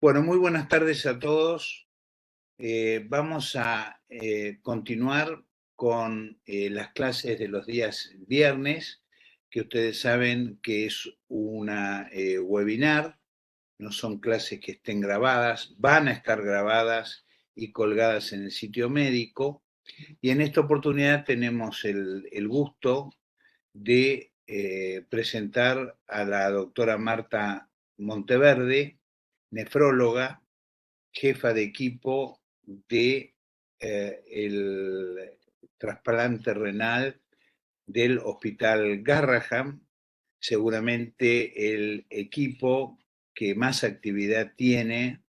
Bueno, muy buenas tardes a todos. Vamos a continuar con las clases de los días viernes, que ustedes saben que es una webinar, no son clases que estén grabadas, van a estar grabadas y colgadas en el sitio médico. Y en esta oportunidad tenemos el gusto de presentar a la doctora Marta Monteverde, nefróloga, jefa de equipo de el trasplante renal del Hospital Garrahan, seguramente el equipo que más actividad tiene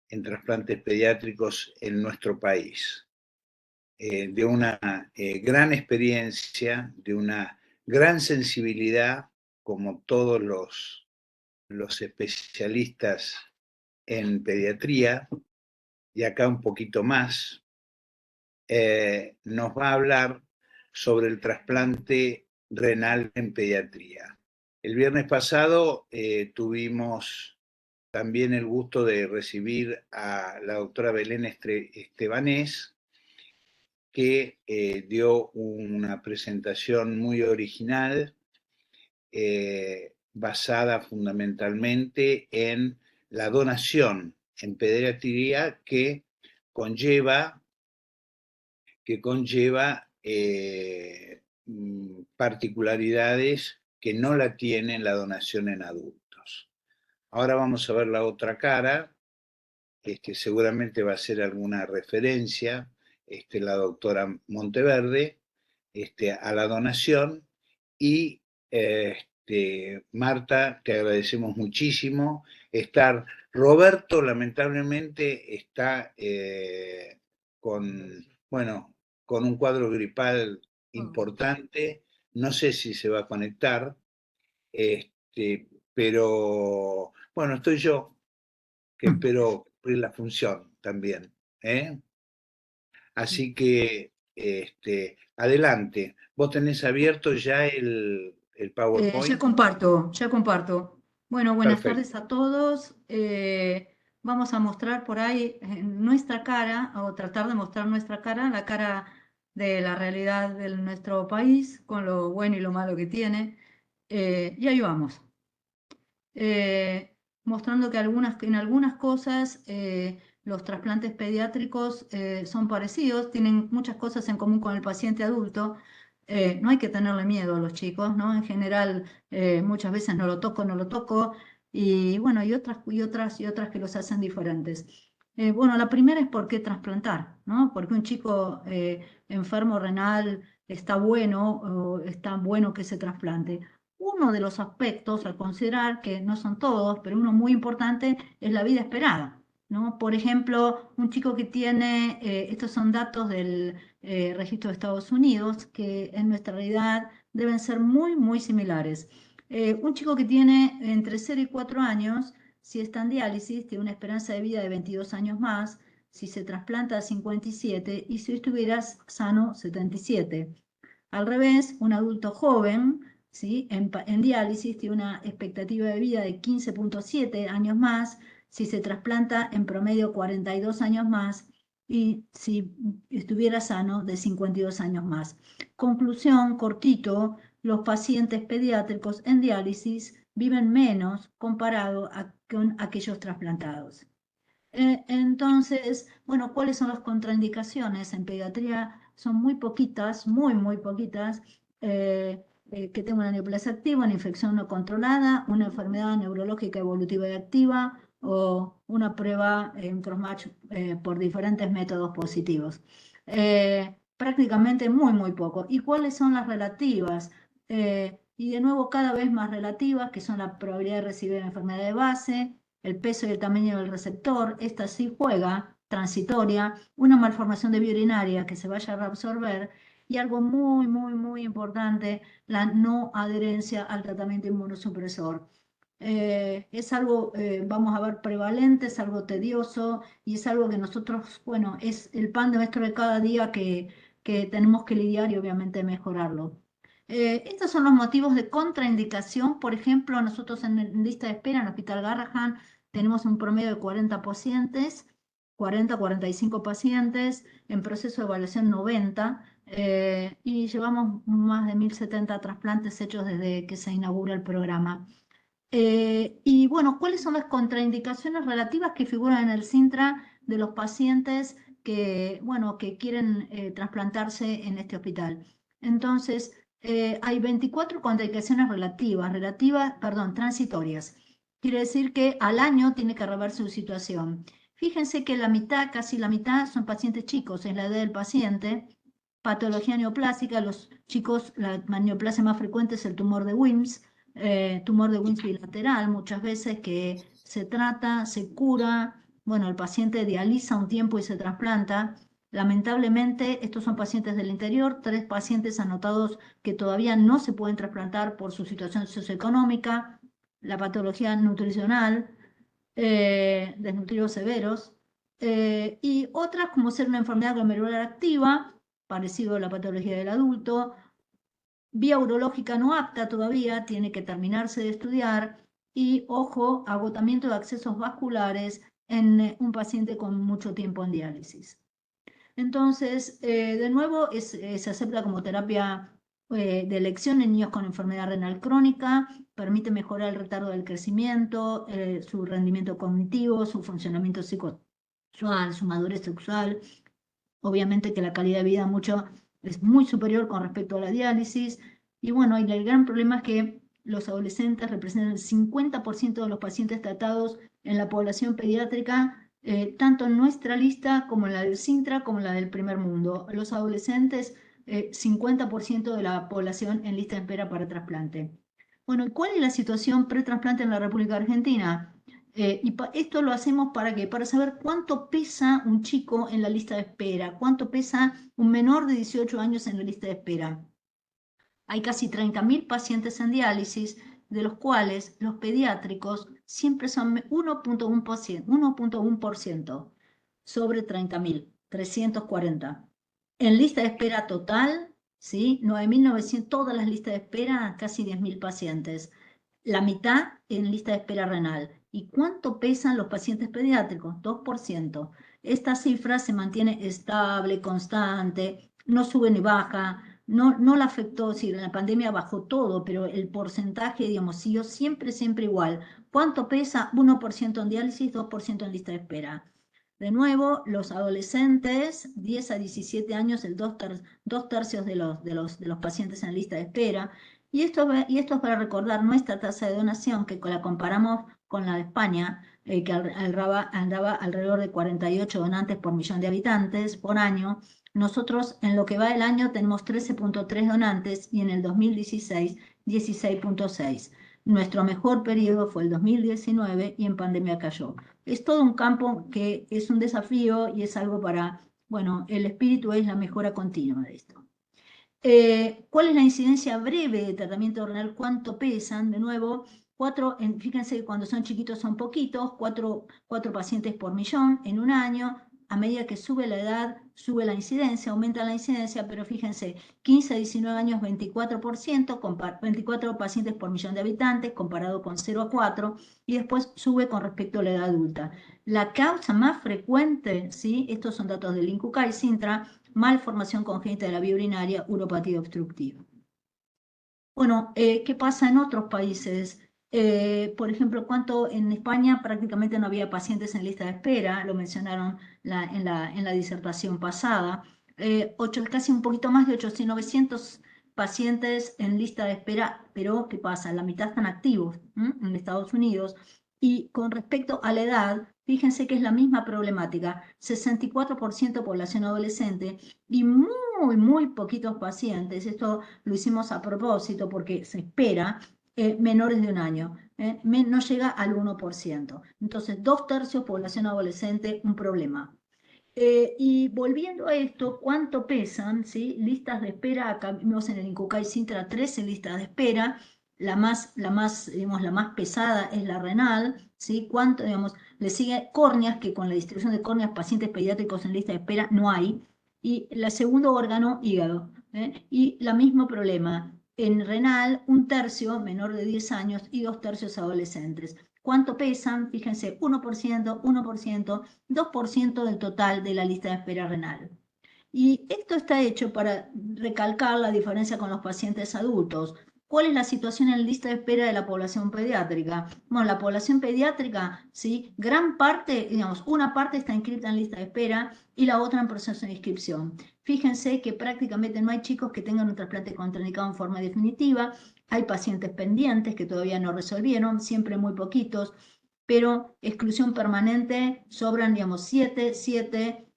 en trasplantes pediátricos en nuestro país. De una gran experiencia, de una gran sensibilidad, como todos los especialistas en pediatría, y acá un poquito más, nos va a hablar sobre el trasplante renal en pediatría. El viernes pasado tuvimos también el gusto de recibir a la doctora Belén Estebanés, que dio una presentación muy original, basada fundamentalmente en la donación en pediatría que conlleva particularidades que no la tiene la donación en adultos. Ahora vamos a ver la otra cara, seguramente va a ser alguna referencia, la doctora Monteverde, a la donación. Y Marta, te agradecemos muchísimo estar. Roberto lamentablemente está con un cuadro gripal importante, no sé si se va a conectar, pero bueno, estoy yo, que espero cumplir la función también. Así que, adelante. ¿Vos tenés abierto ya el Ya PowerPoint? comparto, ya comparto. Bueno, buenas Perfecto. tardes a todos. Vamos a mostrar por ahí nuestra cara, o tratar de mostrar nuestra cara, la cara de la realidad de nuestro país, con lo bueno y lo malo que tiene. Y ahí vamos. Mostrando que en algunas cosas los trasplantes pediátricos son parecidos, tienen muchas cosas en común con el paciente adulto. No hay que tenerle miedo a los chicos, ¿no? En general, muchas veces no lo toco, y bueno, y otras que los hacen diferentes. Bueno, la primera es por qué trasplantar, ¿no? Porque un chico enfermo renal está bueno que se trasplante. Uno de los aspectos a considerar, que no son todos, pero uno muy importante, es la vida esperada, ¿no? Por ejemplo, un chico que tiene, estos son datos del registro de Estados Unidos, que en nuestra realidad deben ser muy, muy similares. Un chico que tiene entre 0 y 4 años, si está en diálisis, tiene una esperanza de vida de 22 años más, si se trasplanta a 57 y si estuviera sano 77. Al revés, un adulto joven, ¿sí? En diálisis tiene una expectativa de vida de 15,7 años más, si se trasplanta en promedio 42 años más y si estuviera sano de 52 años más. Conclusión, cortito, los pacientes pediátricos en diálisis viven menos comparado con aquellos trasplantados. Entonces, bueno, ¿cuáles son las contraindicaciones? En pediatría son muy poquitas, muy, muy poquitas, que tengan una neoplasia activa, una infección no controlada, una enfermedad neurológica evolutiva y activa o una prueba en crossmatch por diferentes métodos positivos. Prácticamente muy, muy poco. ¿Y cuáles son las relativas? Y de nuevo, cada vez más relativas, que son la probabilidad de recibir enfermedad de base, el peso y el tamaño del receptor. Esta sí juega, transitoria, una malformación de vía urinaria que se vaya a reabsorber, y algo muy, muy, muy importante, la no adherencia al tratamiento inmunosupresor. Es algo, vamos a ver, prevalente, es algo tedioso y es algo que nosotros, bueno, es el pan de nuestro de cada día que tenemos que lidiar y obviamente mejorarlo. Estos son los motivos de contraindicación. Por ejemplo, nosotros en lista de espera en el Hospital Garrahan tenemos un promedio de 40 pacientes, 45 pacientes, en proceso de evaluación 90, y llevamos más de 1070 trasplantes hechos desde que se inaugura el programa. Y bueno, ¿cuáles son las contraindicaciones relativas que figuran en el SINTRA de los pacientes que, bueno, que quieren trasplantarse en este hospital? Entonces, hay 24 contraindicaciones transitorias. Quiere decir que al año tiene que reverse su situación. Fíjense que la mitad, casi la mitad, son pacientes chicos, es la edad del paciente. Patología neoplásica, los chicos, la neoplasia más frecuente es el tumor de Wilms, tumor de Wilms bilateral, muchas veces que se trata, se cura, bueno, el paciente dializa un tiempo y se trasplanta. Lamentablemente, estos son pacientes del interior, 3 pacientes anotados que todavía no se pueden trasplantar por su situación socioeconómica, la patología nutricional, desnutridos severos, y otras como ser una enfermedad glomerular activa, parecido a la patología del adulto, vía urológica no apta todavía, tiene que terminarse de estudiar, y ojo, agotamiento de accesos vasculares en un paciente con mucho tiempo en diálisis. Entonces, de nuevo, se acepta como terapia de elección en niños con enfermedad renal crónica, permite mejorar el retardo del crecimiento, su rendimiento cognitivo, su funcionamiento psicosexual, su madurez sexual. Obviamente que la calidad de vida es muy superior con respecto a la diálisis. Y bueno, y el gran problema es que los adolescentes representan el 50% de los pacientes tratados en la población pediátrica, tanto en nuestra lista como en la del SINTRA, como en la del primer mundo. Los adolescentes, 50% de la población en lista de espera para trasplante. Bueno, ¿y cuál es la situación pretrasplante en la República Argentina? Esto lo hacemos para qué? Para saber cuánto pesa un chico en la lista de espera, cuánto pesa un menor de 18 años en la lista de espera. Hay casi 30.000 pacientes en diálisis, de los cuales los pediátricos siempre son 1.1% sobre 30.000, 340. En lista de espera total, ¿sí? 9.900, todas las listas de espera, casi 10.000 pacientes. La mitad en lista de espera renal. ¿Y cuánto pesan los pacientes pediátricos? 2%. Esta cifra se mantiene estable, constante, no sube ni baja, no la afectó, si en la pandemia bajó todo, pero el porcentaje, digamos, siguió siempre igual. ¿Cuánto pesa? 1% en diálisis, 2% en lista de espera. De nuevo, los adolescentes, 10 a 17 años, el 2/3 de los pacientes en lista de espera. Y esto es para recordar nuestra tasa de donación, que la comparamos con la de España, que andaba alrededor de 48 donantes por millón de habitantes por año. Nosotros en lo que va del año tenemos 13.3 donantes y en el 2016 16.6. Nuestro mejor periodo fue el 2019 y en pandemia cayó. Es todo un campo que es un desafío y es algo para, bueno, el espíritu es la mejora continua de esto. ¿Cuál es la incidencia breve de tratamiento renal? ¿Cuánto pesan? De nuevo, fíjense que cuando son chiquitos son poquitos, 4 pacientes por millón en un año. A medida que sube la edad, sube la incidencia, aumenta la incidencia, pero fíjense, 15 a 19 años, 24%, 24 pacientes por millón de habitantes, comparado con 0 a 4, y después sube con respecto a la edad adulta. La causa más frecuente, ¿sí? Estos son datos del INCUCAI Sintra, malformación congénita de la vía urinaria, uropatía obstructiva. Bueno, ¿qué pasa en otros países? Por ejemplo, en España prácticamente no había pacientes en lista de espera, lo mencionaron en la disertación pasada. Casi un poquito más de 900 pacientes en lista de espera, pero ¿qué pasa? La mitad están activos en Estados Unidos. Y con respecto a la edad, fíjense que es la misma problemática, 64% población adolescente y muy poquitos pacientes. Esto lo hicimos a propósito porque se espera menores de un año, no llega al 1%. Entonces, 2/3 población adolescente, un problema. Y volviendo a esto, ¿cuánto pesan? ¿Sí? Listas de espera, acá vimos en el INCUCAI Sintra 13 listas de espera, la más pesada es la renal, ¿sí? ¿Cuánto, le sigue córneas, que con la distribución de córneas, pacientes pediátricos en lista de espera no hay, y el segundo órgano, hígado, y el mismo problema, en renal, 1/3 menor de 10 años y 2/3 adolescentes. ¿Cuánto pesan? Fíjense, 1%, 1%, 2% del total de la lista de espera renal. Y esto está hecho para recalcar la diferencia con los pacientes adultos. ¿Cuál es la situación en la lista de espera de la población pediátrica? Bueno, la población pediátrica, ¿sí? Gran parte, digamos, una parte está inscrita en lista de espera y la otra en proceso de inscripción. Fíjense que prácticamente no hay chicos que tengan un trasplante contraindicado en forma definitiva, hay pacientes pendientes que todavía no resolvieron, siempre muy poquitos, pero exclusión permanente sobran, digamos, 7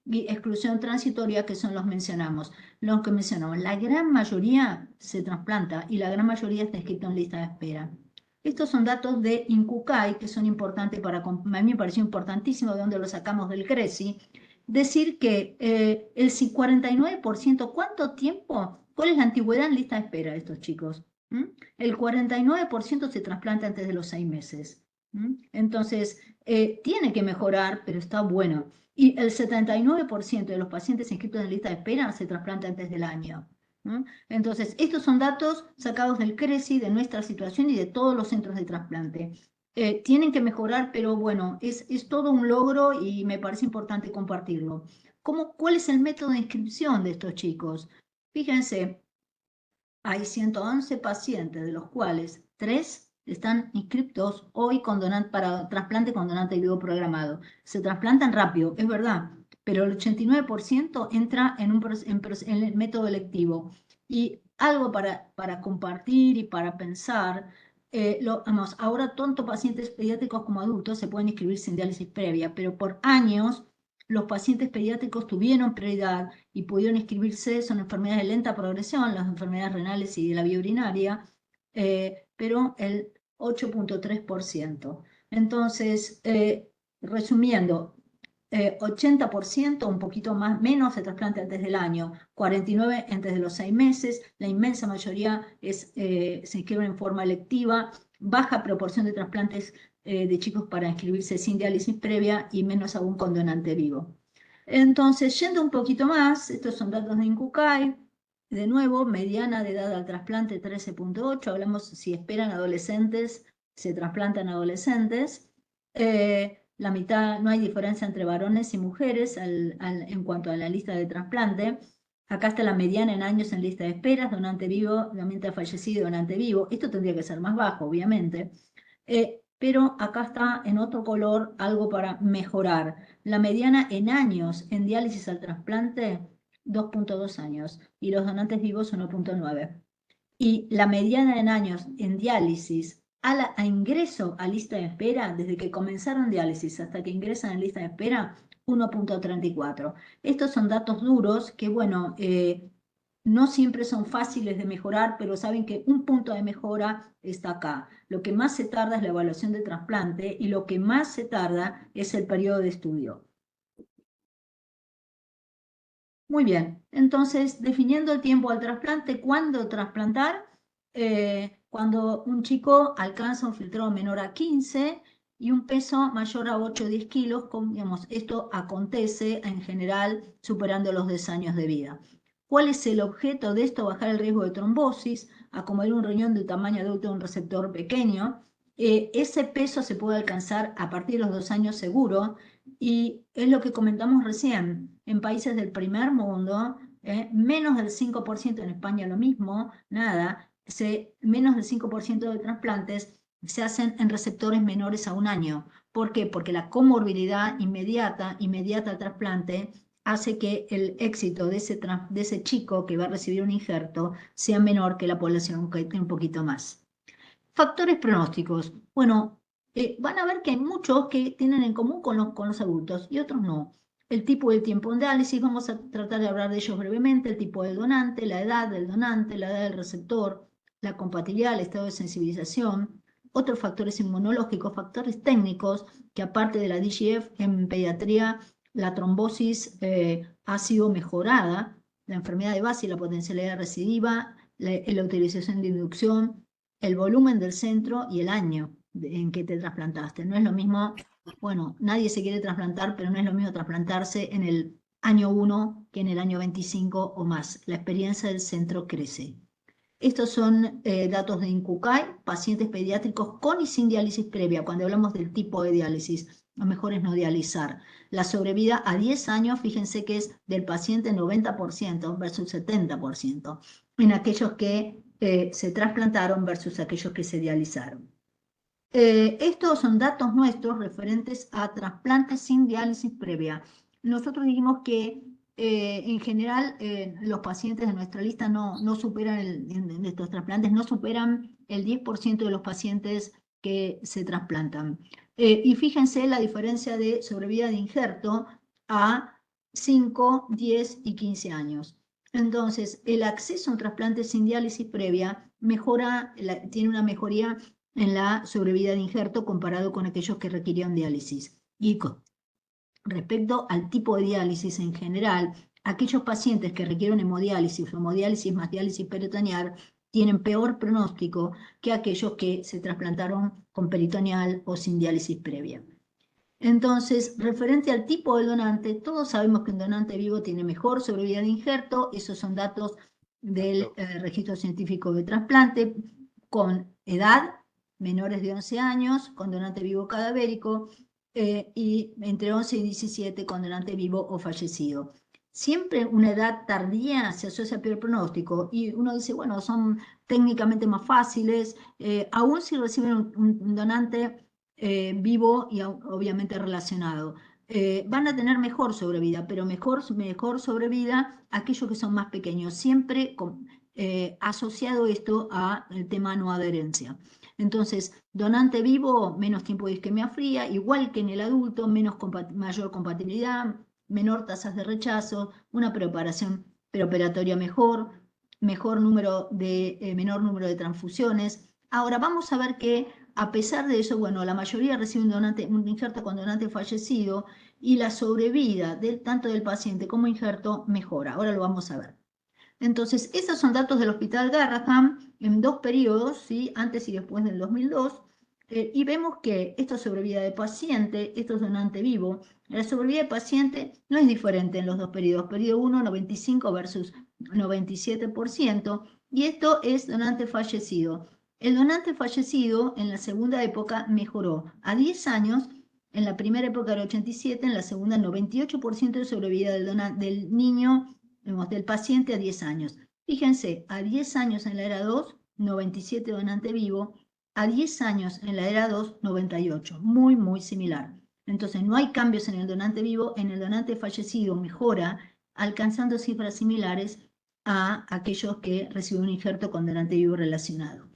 y exclusión transitoria, que son los que mencionamos. La gran mayoría se trasplanta y la gran mayoría está inscrito en lista de espera. Estos son datos de INCUCAI que son importantes a mí me pareció importantísimo de donde lo sacamos del CRECI, decir que el 49%, ¿cuánto tiempo? ¿Cuál es la antigüedad en lista de espera de estos chicos? El 49% se trasplanta antes de los 6 meses. Entonces, tiene que mejorar, pero está bueno. Y el 79% de los pacientes inscritos en lista de espera se trasplanta antes del año. Entonces, estos son datos sacados del CRECI, de nuestra situación y de todos los centros de trasplante. Tienen que mejorar, pero bueno, es todo un logro y me parece importante compartirlo. ¿Cuál es el método de inscripción de estos chicos? Fíjense, hay 111 pacientes, de los cuales 3 están inscriptos hoy para trasplante con donante vivo programado. Se trasplantan rápido, es verdad, pero el 89% entra en el método electivo. Y algo para compartir y para pensar, ahora tanto pacientes pediátricos como adultos se pueden inscribir sin diálisis previa, pero por años los pacientes pediátricos tuvieron prioridad y pudieron inscribirse, son enfermedades de lenta progresión, las enfermedades renales y de la vía urinaria, pero el 8.3%. Entonces, resumiendo, 80%, un poquito menos, se trasplanta antes del año, 49% antes de los 6 meses, la inmensa mayoría se inscriben en forma electiva, baja proporción de trasplantes de chicos para inscribirse sin diálisis previa y menos aún con donante vivo. Entonces, yendo un poquito más, estos son datos de INCUCAI, de nuevo, mediana de edad al trasplante 13.8, hablamos si esperan adolescentes, se trasplantan adolescentes, la mitad, no hay diferencia entre varones y mujeres en cuanto a la lista de trasplante. Acá está la mediana en años en lista de esperas, donante vivo, donante fallecido, donante vivo. Esto tendría que ser más bajo, obviamente. Pero acá está en otro color algo para mejorar. La mediana en años en diálisis al trasplante, 2.2 años, y los donantes vivos 1.9. Y la mediana en años en diálisis a ingreso a lista de espera, desde que comenzaron diálisis hasta que ingresan en lista de espera, 1.34. Estos son datos duros que, bueno, no siempre son fáciles de mejorar, pero saben que un punto de mejora está acá. Lo que más se tarda es la evaluación de trasplante y lo que más se tarda es el periodo de estudio. Muy bien, entonces definiendo el tiempo al trasplante, ¿cuándo trasplantar? Cuando un chico alcanza un filtrado menor a 15 y un peso mayor a 8 o 10 kilos, digamos, esto acontece en general superando los 10 años de vida. ¿Cuál es el objeto de esto? Bajar el riesgo de trombosis, acomodar un riñón de tamaño adulto de un receptor pequeño. Ese peso se puede alcanzar a partir de los 2 años seguro y es lo que comentamos recién. En países del primer mundo, menos del 5%, en España lo mismo, nada, menos del 5% de trasplantes se hacen en receptores menores a un año. ¿Por qué? Porque la comorbilidad inmediata al trasplante hace que el éxito de ese chico que va a recibir un injerto sea menor que la población que tiene un poquito más. Factores pronósticos. Bueno, van a ver que hay muchos que tienen en común con los adultos y otros no. El tipo y el tiempo de diálisis, vamos a tratar de hablar de ellos brevemente, el tipo del donante, la edad del donante, la edad del receptor, la compatibilidad, el estado de sensibilización, otros factores inmunológicos, factores técnicos, que aparte de la DGF en pediatría, la trombosis ha sido mejorada, la enfermedad de base y la potencialidad recidiva, la utilización de inducción, el volumen del centro y el año en que te trasplantaste. No es lo mismo, bueno, nadie se quiere trasplantar, pero no es lo mismo trasplantarse en el año 1 que en el año 25 o más. La experiencia del centro crece. Estos son datos de INCUCAI, pacientes pediátricos con y sin diálisis previa, cuando hablamos del tipo de diálisis. Lo mejor es no dializar. La sobrevida a 10 años, fíjense que es del paciente 90% versus 70% en aquellos que se trasplantaron versus aquellos que se dializaron. Estos son datos nuestros referentes a trasplantes sin diálisis previa. Nosotros dijimos que en general los pacientes de nuestra lista no superan, en estos trasplantes, no superan el 10% de los pacientes que se trasplantan. Y fíjense la diferencia de sobrevida de injerto a 5, 10 y 15 años. Entonces, el acceso a un trasplante sin diálisis previa tiene una mejoría en la sobrevida de injerto comparado con aquellos que requirieron diálisis. Y respecto al tipo de diálisis en general, aquellos pacientes que requieren hemodiálisis o hemodiálisis más diálisis peritoneal tienen peor pronóstico que aquellos que se trasplantaron con peritoneal o sin diálisis previa. Entonces, referente al tipo de donante, todos sabemos que un donante vivo tiene mejor sobrevida de injerto, esos son datos del registro científico de trasplante, con edad, menores de 11 años, con donante vivo cadavérico, y entre 11 y 17 con donante vivo o fallecido. Siempre una edad tardía se asocia a peor pronóstico, y uno dice, bueno, son técnicamente más fáciles, aún si reciben un donante vivo y obviamente relacionado. Van a tener mejor sobrevida, pero mejor sobrevida aquellos que son más pequeños, siempre asociado esto al tema no adherencia. Entonces, donante vivo, menos tiempo de isquemia fría, igual que en el adulto, mayor compatibilidad, menor tasas de rechazo, una preparación preoperatoria mejor, menor número de transfusiones. Ahora vamos a ver que a pesar de eso, bueno, la mayoría recibe un injerto con donante fallecido y la sobrevida tanto del paciente como injerto mejora. Ahora lo vamos a ver. Entonces, esos son datos del Hospital Garraham en 2 periodos, ¿sí? Antes y después del 2002. Y vemos que esto es sobrevida de paciente, esto es donante vivo. La sobrevida de paciente no es diferente en los 2 periodos. Periodo 1, 95 versus 97%. Y esto es donante fallecido. El donante fallecido en la segunda época mejoró. A 10 años, en la primera época era 87, en la segunda 98% de sobrevida del niño, del paciente a 10 años. Fíjense, a 10 años en la era 2, 97 donante vivo, a 10 años en la era 2, 98. Muy, muy similar. Entonces, no hay cambios en el donante vivo, en el donante fallecido mejora, alcanzando cifras similares a aquellos que reciben un injerto con donante vivo relacionado.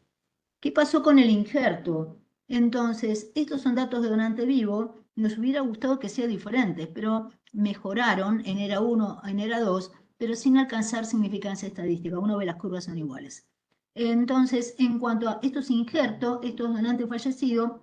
¿Qué pasó con el injerto? Entonces, estos son datos de donante vivo, nos hubiera gustado que sea diferente, pero mejoraron en era 1, en era 2, pero sin alcanzar significancia estadística. Uno ve las curvas son iguales. Entonces, en cuanto a estos injertos, estos donantes fallecidos,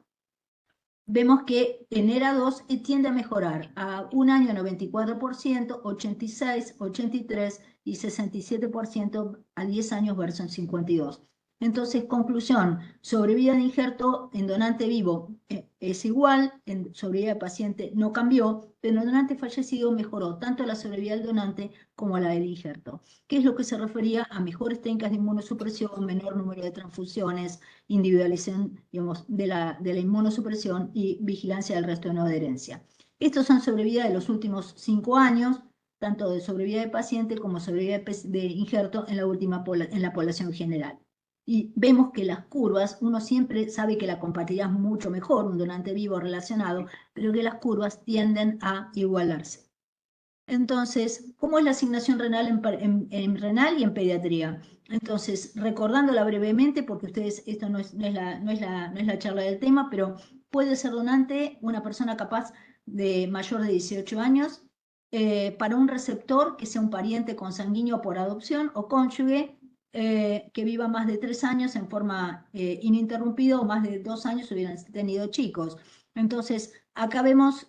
vemos que en era 2 tiende a mejorar a un año 94%, 86, 83 y 67% a 10 años versus 52. Entonces, conclusión, sobrevida de injerto en donante vivo es igual, en sobrevida de paciente no cambió, pero en donante fallecido mejoró tanto la sobrevida del donante como la del injerto, que es lo que se refería a mejores técnicas de inmunosupresión, menor número de transfusiones, individualización, digamos, de la inmunosupresión y vigilancia del resto de no adherencia. Estos son sobrevida de los últimos 5 años, tanto de sobrevida de paciente como sobrevida de injerto en la población general. Y vemos que las curvas, uno siempre sabe que la compatibilidad es mucho mejor, un donante vivo relacionado, pero que las curvas tienden a igualarse. Entonces, ¿cómo es la asignación renal en renal y en pediatría? Entonces, recordándola brevemente, porque ustedes, esto no es la charla del tema, pero puede ser donante una persona capaz de mayor de 18 años, para un receptor que sea un pariente consanguíneo por adopción o cónyuge, que viva más de 3 años en forma ininterrumpida o más de 2 años hubieran tenido chicos. Entonces, acá vemos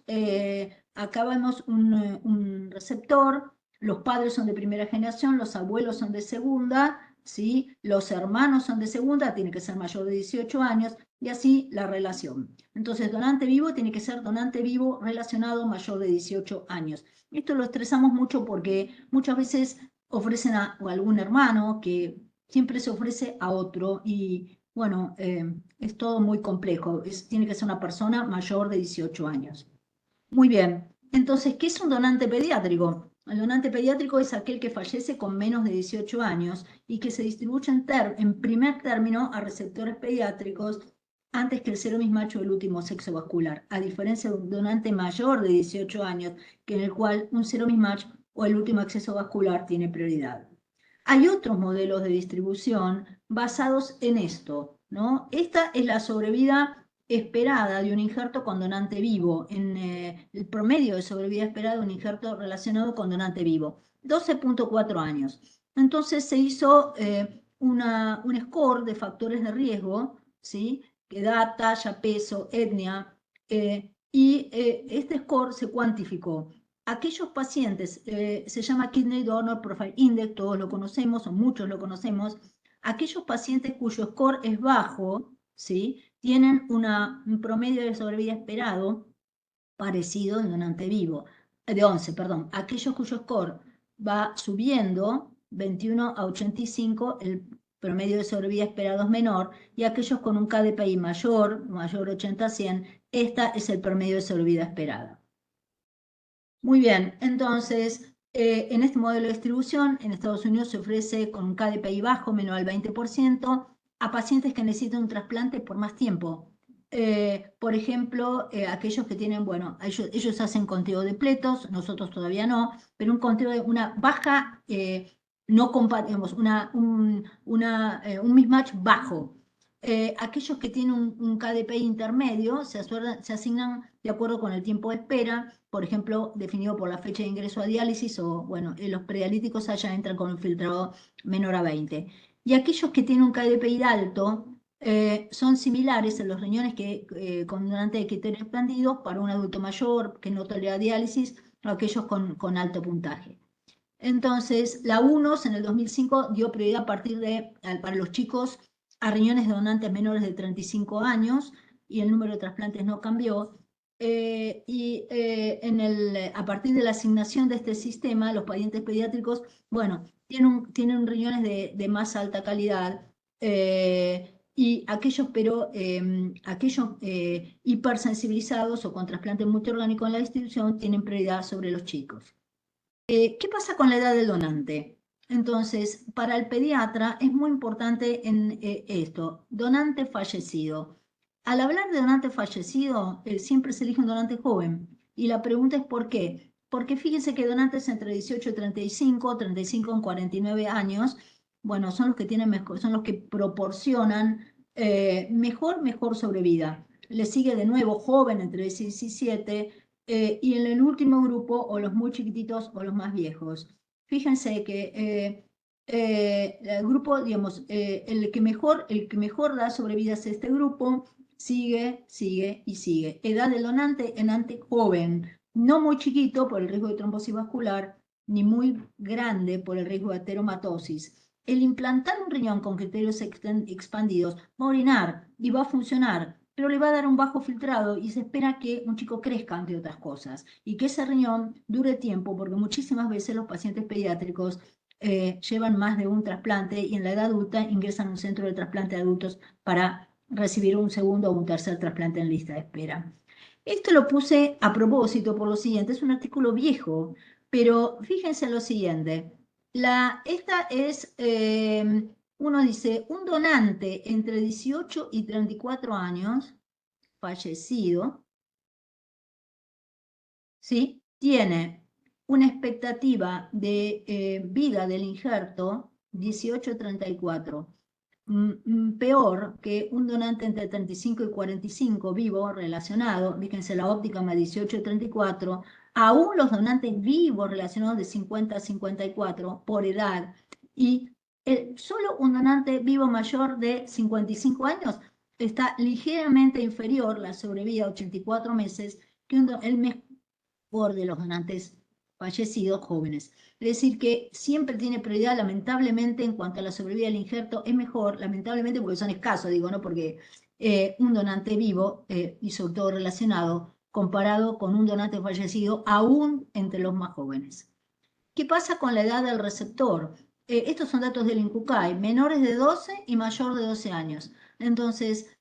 un receptor, los padres son de primera generación, los abuelos son de segunda, ¿sí? Los hermanos son de segunda, tiene que ser mayor de 18 años, y así la relación. Entonces, donante vivo tiene que ser donante vivo relacionado mayor de 18 años. Esto lo estresamos mucho porque muchas veces ofrecen a algún hermano que siempre se ofrece a otro y bueno, es todo muy complejo. Tiene que ser una persona mayor de 18 años. Muy bien. Entonces, ¿qué es un donante pediátrico? El donante pediátrico es aquel que fallece con menos de 18 años y que se distribuye en primer término a receptores pediátricos antes que el seromismacho del último sexo vascular, a diferencia de un donante mayor de 18 años, que en el cual un seromismatch o el último acceso vascular tiene prioridad. Hay otros modelos de distribución basados en esto, ¿no? Esta es la sobrevida esperada de un injerto con donante vivo, en el promedio de sobrevida esperada de un injerto relacionado con donante vivo, 12.4 años. Entonces se hizo un score de factores de riesgo, ¿sí? Edad, talla, peso, etnia, y este score se cuantificó. Aquellos pacientes, se llama Kidney Donor Profile Index, todos lo conocemos, o muchos lo conocemos, aquellos pacientes cuyo score es bajo, ¿sí? Tienen un promedio de sobrevida esperado parecido en donante vivo, de 11, perdón. Aquellos cuyo score va subiendo, 21 a 85, el promedio de sobrevida esperado es menor, y aquellos con un KDPI mayor 80 a 100, esta es el promedio de sobrevida esperada. Muy bien, entonces, en este modelo de distribución, en Estados Unidos se ofrece con un KDPI bajo, menor al 20%, a pacientes que necesitan un trasplante por más tiempo. Por ejemplo, aquellos que tienen, bueno, ellos hacen conteo de pletos, nosotros todavía no, pero un conteo de una baja, no compartimos, un mismatch bajo. Aquellos que tienen un KDPI intermedio se asignan de acuerdo con el tiempo de espera, por ejemplo, definido por la fecha de ingreso a diálisis o, bueno, los predialíticos allá entran con un filtrado menor a 20. Y aquellos que tienen un KDPI alto son similares en los riñones con donante de criterio expandido para un adulto mayor que no tolera diálisis o aquellos con alto puntaje. Entonces, la UNOS en el 2005 dio prioridad para los chicos a riñones de donantes menores de 35 años y el número de trasplantes no cambió. A partir de la asignación de este sistema, los pacientes pediátricos, bueno, tienen riñones de más alta calidad, y aquellos hipersensibilizados o con trasplante multiorgánico en la distribución tienen prioridad sobre los chicos. ¿Qué pasa con la edad del donante? Entonces, para el pediatra es muy importante esto, donante fallecido. Al hablar de donante fallecido, siempre se elige un donante joven. Y la pregunta es ¿por qué? Porque fíjense que donantes entre 18 y 35, 35 en 49 años, bueno, son los que tienen mejor, son los que proporcionan mejor sobrevida. Le sigue de nuevo joven entre 17, y en el último grupo, o los muy chiquititos o los más viejos. Fíjense que el grupo, digamos, el que mejor da sobrevida es este grupo, sigue y sigue. Edad del donante joven, no muy chiquito por el riesgo de trombosis vascular, ni muy grande por el riesgo de ateromatosis. El implantar un riñón con criterios expandidos va a orinar y va a funcionar, pero le va a dar un bajo filtrado y se espera que un chico crezca, entre otras cosas, y que ese riñón dure tiempo, porque muchísimas veces los pacientes pediátricos llevan más de un trasplante y en la edad adulta ingresan a un centro de trasplante de adultos para recibir un segundo o un tercer trasplante en lista de espera. Esto lo puse a propósito por lo siguiente, es un artículo viejo, pero fíjense en lo siguiente. Esta es, uno dice, un donante entre 18 y 34 años, fallecido, ¿sí? Tiene una expectativa de vida del injerto 18-34, peor que un donante entre 35 y 45 vivo relacionado, fíjense la óptica más 18 y 34, aún los donantes vivos relacionados de 50 a 54 por edad, y solo un donante vivo mayor de 55 años está ligeramente inferior la sobrevida a 84 meses que el mejor de los donantes fallecidos jóvenes. Es decir, que siempre tiene prioridad, lamentablemente, en cuanto a la sobrevida del injerto, es mejor, lamentablemente, porque son escasos, digo, ¿no? Porque un donante vivo, y sobre todo relacionado, comparado con un donante fallecido, aún entre los más jóvenes. ¿Qué pasa con la edad del receptor? estos son datos del INCUCAI, menores de 12 y mayor de 12 años. Entonces,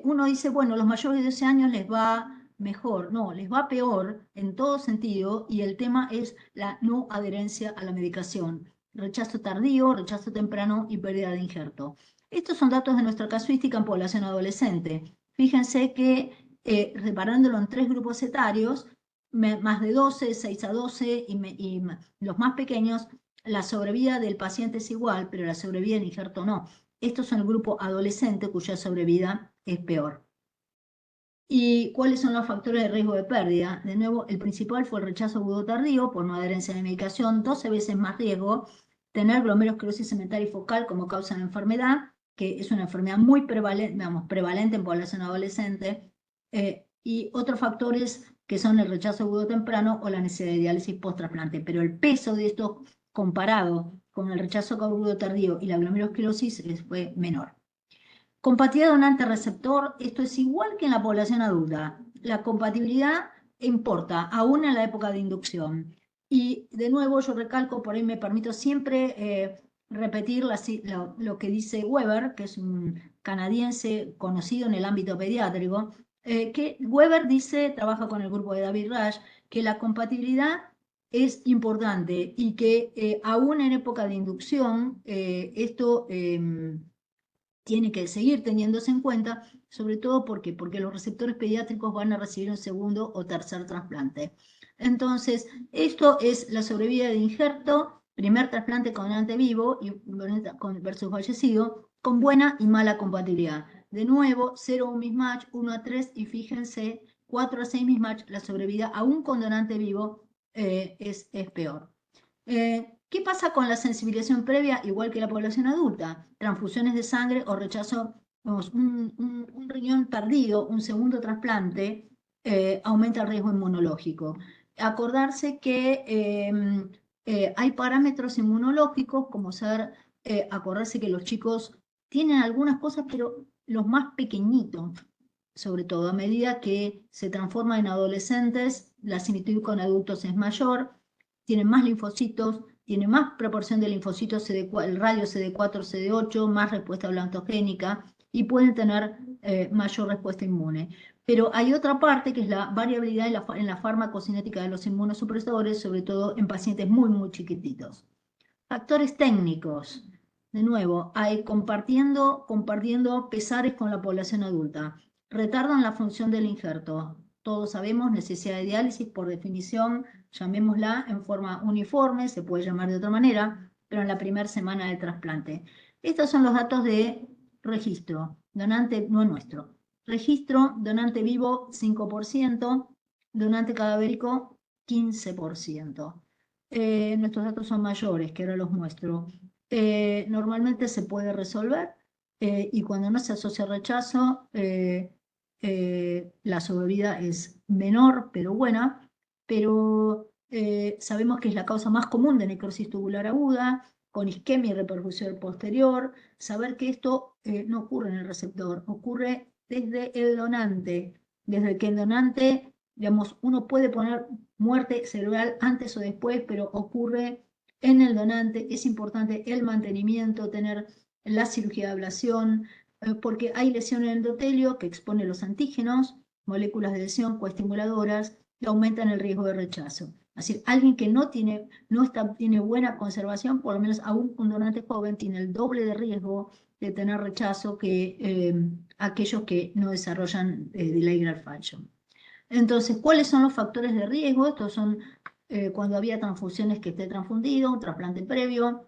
uno dice, bueno, los mayores de 12 años les va mejor. No, les va peor en todo sentido y el tema es la no adherencia a la medicación. Rechazo tardío, rechazo temprano y pérdida de injerto. Estos son datos de nuestra casuística en población adolescente. Fíjense que separándolo en 3 grupos etarios, más de 12, 6 a 12 y los más pequeños, la sobrevida del paciente es igual, pero la sobrevida del injerto no. Estos son el grupo adolescente cuya sobrevida es peor. ¿Y cuáles son los factores de riesgo de pérdida? De nuevo, el principal fue el rechazo agudo tardío por no adherencia a la medicación, 12 veces más riesgo, tener glomerulosclerosis segmentaria y focal como causa de enfermedad, que es una enfermedad muy prevalente en población adolescente, y otros factores que son el rechazo agudo temprano o la necesidad de diálisis post-trasplante. Pero el peso de esto comparado con el rechazo agudo tardío y la glomerulosclerosis fue menor. Compatibilidad donante-receptor, esto es igual que en la población adulta. La compatibilidad importa, aún en la época de inducción. Y de nuevo yo recalco, por ahí me permito siempre repetir lo que dice Weber, que es un canadiense conocido en el ámbito pediátrico, que Weber dice, trabaja con el grupo de David Rush, que la compatibilidad es importante y que aún en época de inducción esto tiene que seguir teniéndose en cuenta, sobre todo porque los receptores pediátricos van a recibir un segundo o tercer trasplante. Entonces, esto es la sobrevida de injerto, primer trasplante con donante vivo y versus fallecido, con buena y mala compatibilidad. De nuevo, 0 a 1 mismatch, 1 a 3 y fíjense, 4 a 6 mismatch, la sobrevida aún con donante vivo es peor. ¿Qué pasa con la sensibilización previa, igual que la población adulta? Transfusiones de sangre o rechazo, un riñón perdido, un segundo trasplante, aumenta el riesgo inmunológico. Acordarse que hay parámetros inmunológicos, como acordarse que los chicos tienen algunas cosas, pero los más pequeñitos, sobre todo a medida que se transforman en adolescentes, la similitud con adultos es mayor, tienen más linfocitos, tienen más proporción de linfocitos, el radio CD4, CD8, más respuesta blancogénica y pueden tener mayor respuesta inmune. Pero hay otra parte que es la variabilidad en la farmacocinética de los inmunosupresores, sobre todo en pacientes muy, muy chiquititos. Factores técnicos. De nuevo, hay compartiendo pesares con la población adulta. Retardan la función del injerto. Todos sabemos, necesidad de diálisis por definición, llamémosla en forma uniforme, se puede llamar de otra manera, pero en la primera semana del trasplante. Estos son los datos de registro, donante no nuestro. Registro, donante vivo 5%, donante cadavérico 15%. Nuestros datos son mayores, que ahora los muestro. Normalmente se puede resolver y cuando no se asocia rechazo, la sobrevida es menor, pero buena, pero sabemos que es la causa más común de necrosis tubular aguda, con isquemia y repercusión posterior. Saber que esto no ocurre en el receptor, ocurre desde el donante, desde que el donante, digamos, uno puede poner muerte cerebral antes o después, pero ocurre en el donante. Es importante el mantenimiento, tener la cirugía de ablación, porque hay lesión en el endotelio que expone los antígenos, moléculas de lesión coestimuladoras que aumentan el riesgo de rechazo. Es decir, alguien que tiene buena conservación, por lo menos aún un donante joven, tiene el doble de riesgo de tener rechazo que aquellos que no desarrollan delay graft function. Entonces, ¿cuáles son los factores de riesgo? Estos son cuando había transfusiones que esté transfundido, un trasplante previo,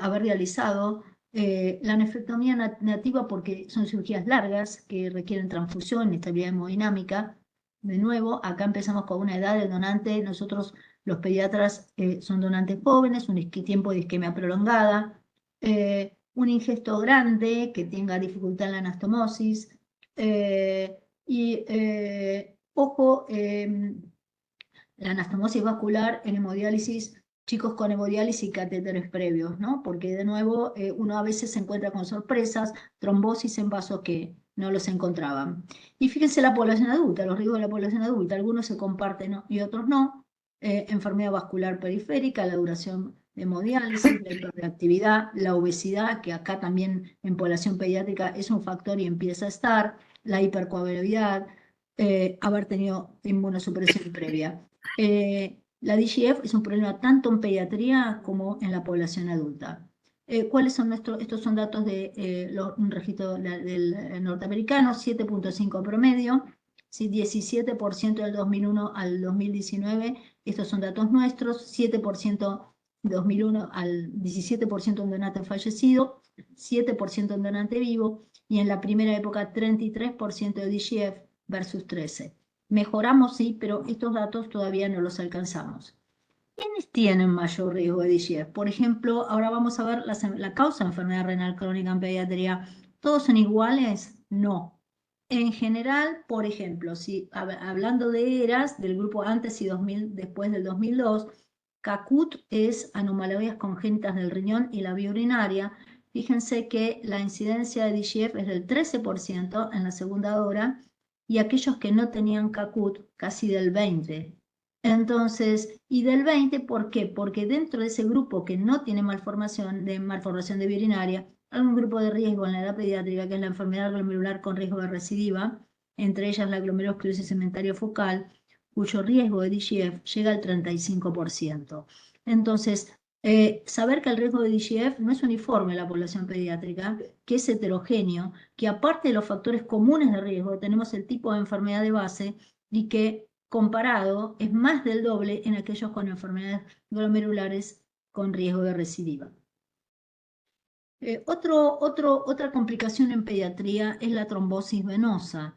haber realizado la nefrectomía nativa porque son cirugías largas que requieren transfusión, estabilidad hemodinámica. De nuevo, acá empezamos con una edad del donante. Nosotros, los pediatras, son donantes jóvenes, un tiempo de isquemia prolongada, un ingesto grande que tenga dificultad en la anastomosis ojo, la anastomosis vascular en hemodiálisis, chicos con hemodiálisis y catéteres previos, ¿no? Porque de nuevo uno a veces se encuentra con sorpresas, trombosis en vasos que no los encontraban. Y fíjense la población adulta, los riesgos de la población adulta, algunos se comparten, ¿no?, y otros no. Enfermedad vascular periférica, la duración de hemodiálisis, la hiperreactividad, la obesidad, que acá también en población pediátrica es un factor y empieza a estar, la hipercoagulabilidad, haber tenido inmunosupresión previa. La DGF es un problema tanto en pediatría como en la población adulta. ¿Cuáles son estos son datos de un registro del norteamericano, 7.5 promedio, ¿sí? 17% del 2001 al 2019, estos son datos nuestros, 7% 2001 al 17% en donante fallecido, 7% en donante vivo, y en la primera época 33% de DGF versus 13%. Mejoramos, sí, pero estos datos todavía no los alcanzamos. ¿Quiénes tienen mayor riesgo de DGF? Por ejemplo, ahora vamos a ver la causa de enfermedad renal crónica en pediatría. ¿Todos son iguales? No. En general, por ejemplo, si hablando de ERAS, del grupo antes y después del 2002, CACUT es anomalías congénitas del riñón y la vía urinaria. Fíjense que la incidencia de DGF es del 13% en la segunda hora y aquellos que no tenían CACUT casi del 20%. Entonces, y del 20, ¿por qué? Porque dentro de ese grupo que no tiene malformación de vía urinaria, hay un grupo de riesgo en la edad pediátrica, que es la enfermedad glomerular con riesgo de recidiva, entre ellas la glomerulosclerosis cementaria focal, cuyo riesgo de DGF llega al 35%. Entonces, saber que el riesgo de DGF no es uniforme en la población pediátrica, que es heterogéneo, que aparte de los factores comunes de riesgo, tenemos el tipo de enfermedad de base y que comparado es más del doble en aquellos con enfermedades glomerulares con riesgo de recidiva. Otra complicación en pediatría es la trombosis venosa.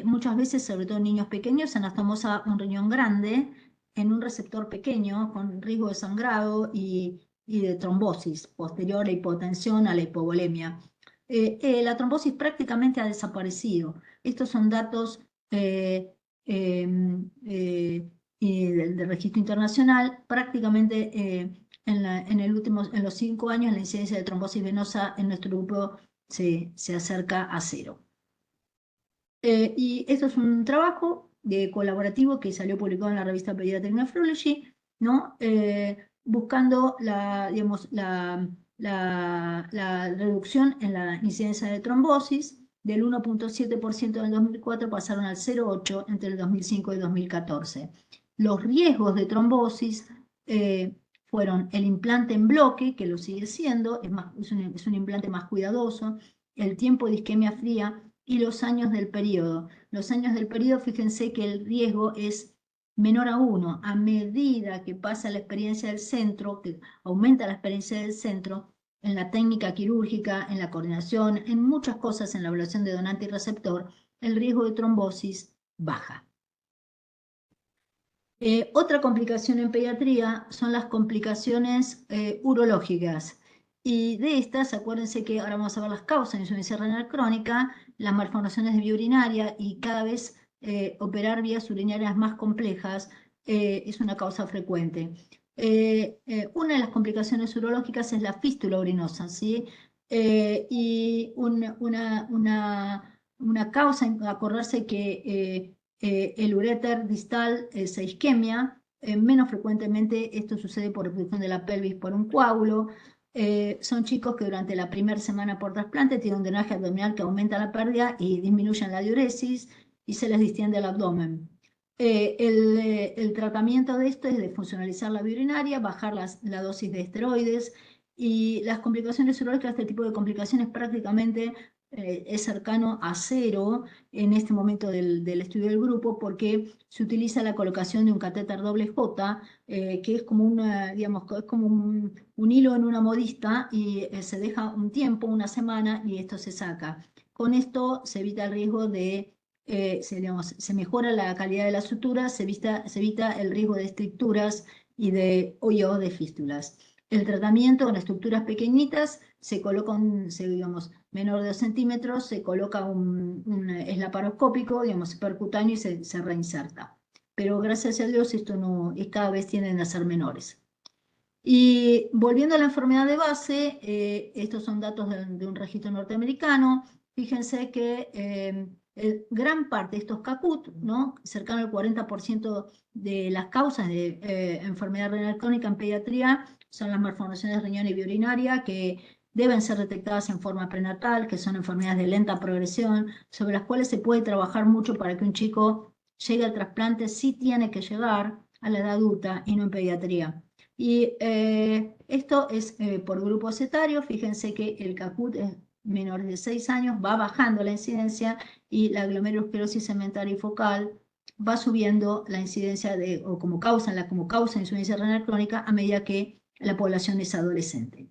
Muchas veces, sobre todo en niños pequeños, se anastomosa un riñón grande en un receptor pequeño con riesgo de sangrado y de trombosis posterior a hipotensión, a la hipovolemia. La trombosis prácticamente ha desaparecido. Estos son datos del registro internacional. Prácticamente en los 5 años la incidencia de trombosis venosa en nuestro grupo se acerca a 0. Y esto es un trabajo colaborativo que salió publicado en la revista Pediatric Nephrology, ¿no? Buscando la reducción en la incidencia de trombosis. Del 1.7% en el 2004 pasaron al 0.8% entre el 2005 y 2014. Los riesgos de trombosis fueron el implante en bloque, que lo sigue siendo, es un implante más cuidadoso, el tiempo de isquemia fría y los años del periodo. Los años del periodo, fíjense que el riesgo es menor a 1. A medida que pasa la experiencia del centro, que aumenta la experiencia del centro, en la técnica quirúrgica, en la coordinación, en muchas cosas, en la evaluación de donante y receptor, el riesgo de trombosis baja. Otra complicación en pediatría son las complicaciones urológicas. Y de estas, acuérdense que ahora vamos a ver las causas de insuficiencia renal crónica, las malformaciones de vía urinaria y cada vez operar vías urinarias más complejas es una causa frecuente. Una de las complicaciones urológicas es la fístula urinosa, ¿sí? Y una causa, acordarse que el uréter distal se isquemia, menos frecuentemente esto sucede por obstrucción de la pelvis por un coágulo. Son chicos que durante la primera semana por trasplante tienen un drenaje abdominal que aumenta la pérdida y disminuye la diuresis y se les distiende el abdomen. El tratamiento de esto es de funcionalizar la vía urinaria, bajar la dosis de esteroides, y las complicaciones urológicas, este tipo de complicaciones prácticamente es cercano a 0 en este momento del estudio del grupo, porque se utiliza la colocación de un catéter doble J, que es como, es como un hilo en una modista, y se deja un tiempo, una semana, y esto se saca. Con esto se evita el riesgo de, se mejora la calidad de la sutura, se evita el riesgo de estricturas y de hoyo de fístulas. El tratamiento con estructuras pequeñitas se coloca digamos, menor de 2 centímetros, se coloca es laparoscópico, digamos, percutáneo, y se reinserta. Pero gracias a Dios esto no, cada vez tienden a ser menores. Y volviendo a la enfermedad de base, estos son datos de un registro norteamericano. Fíjense que gran parte de estos CACUT, ¿no? Cercano al 40% de las causas de enfermedad renal crónica en pediatría son las malformaciones de riñón y vía urinaria, que deben ser detectadas en forma prenatal, que son enfermedades de lenta progresión, sobre las cuales se puede trabajar mucho para que un chico llegue al trasplante. Sí tiene que llegar a la edad adulta y no en pediatría. Y esto es por grupos etarios. Fíjense que el CACUT es menores de 6 años, va bajando la incidencia, y la glomerulosclerosis segmentaria y focal va subiendo la incidencia o como causa de insuficiencia renal crónica a medida que la población es adolescente.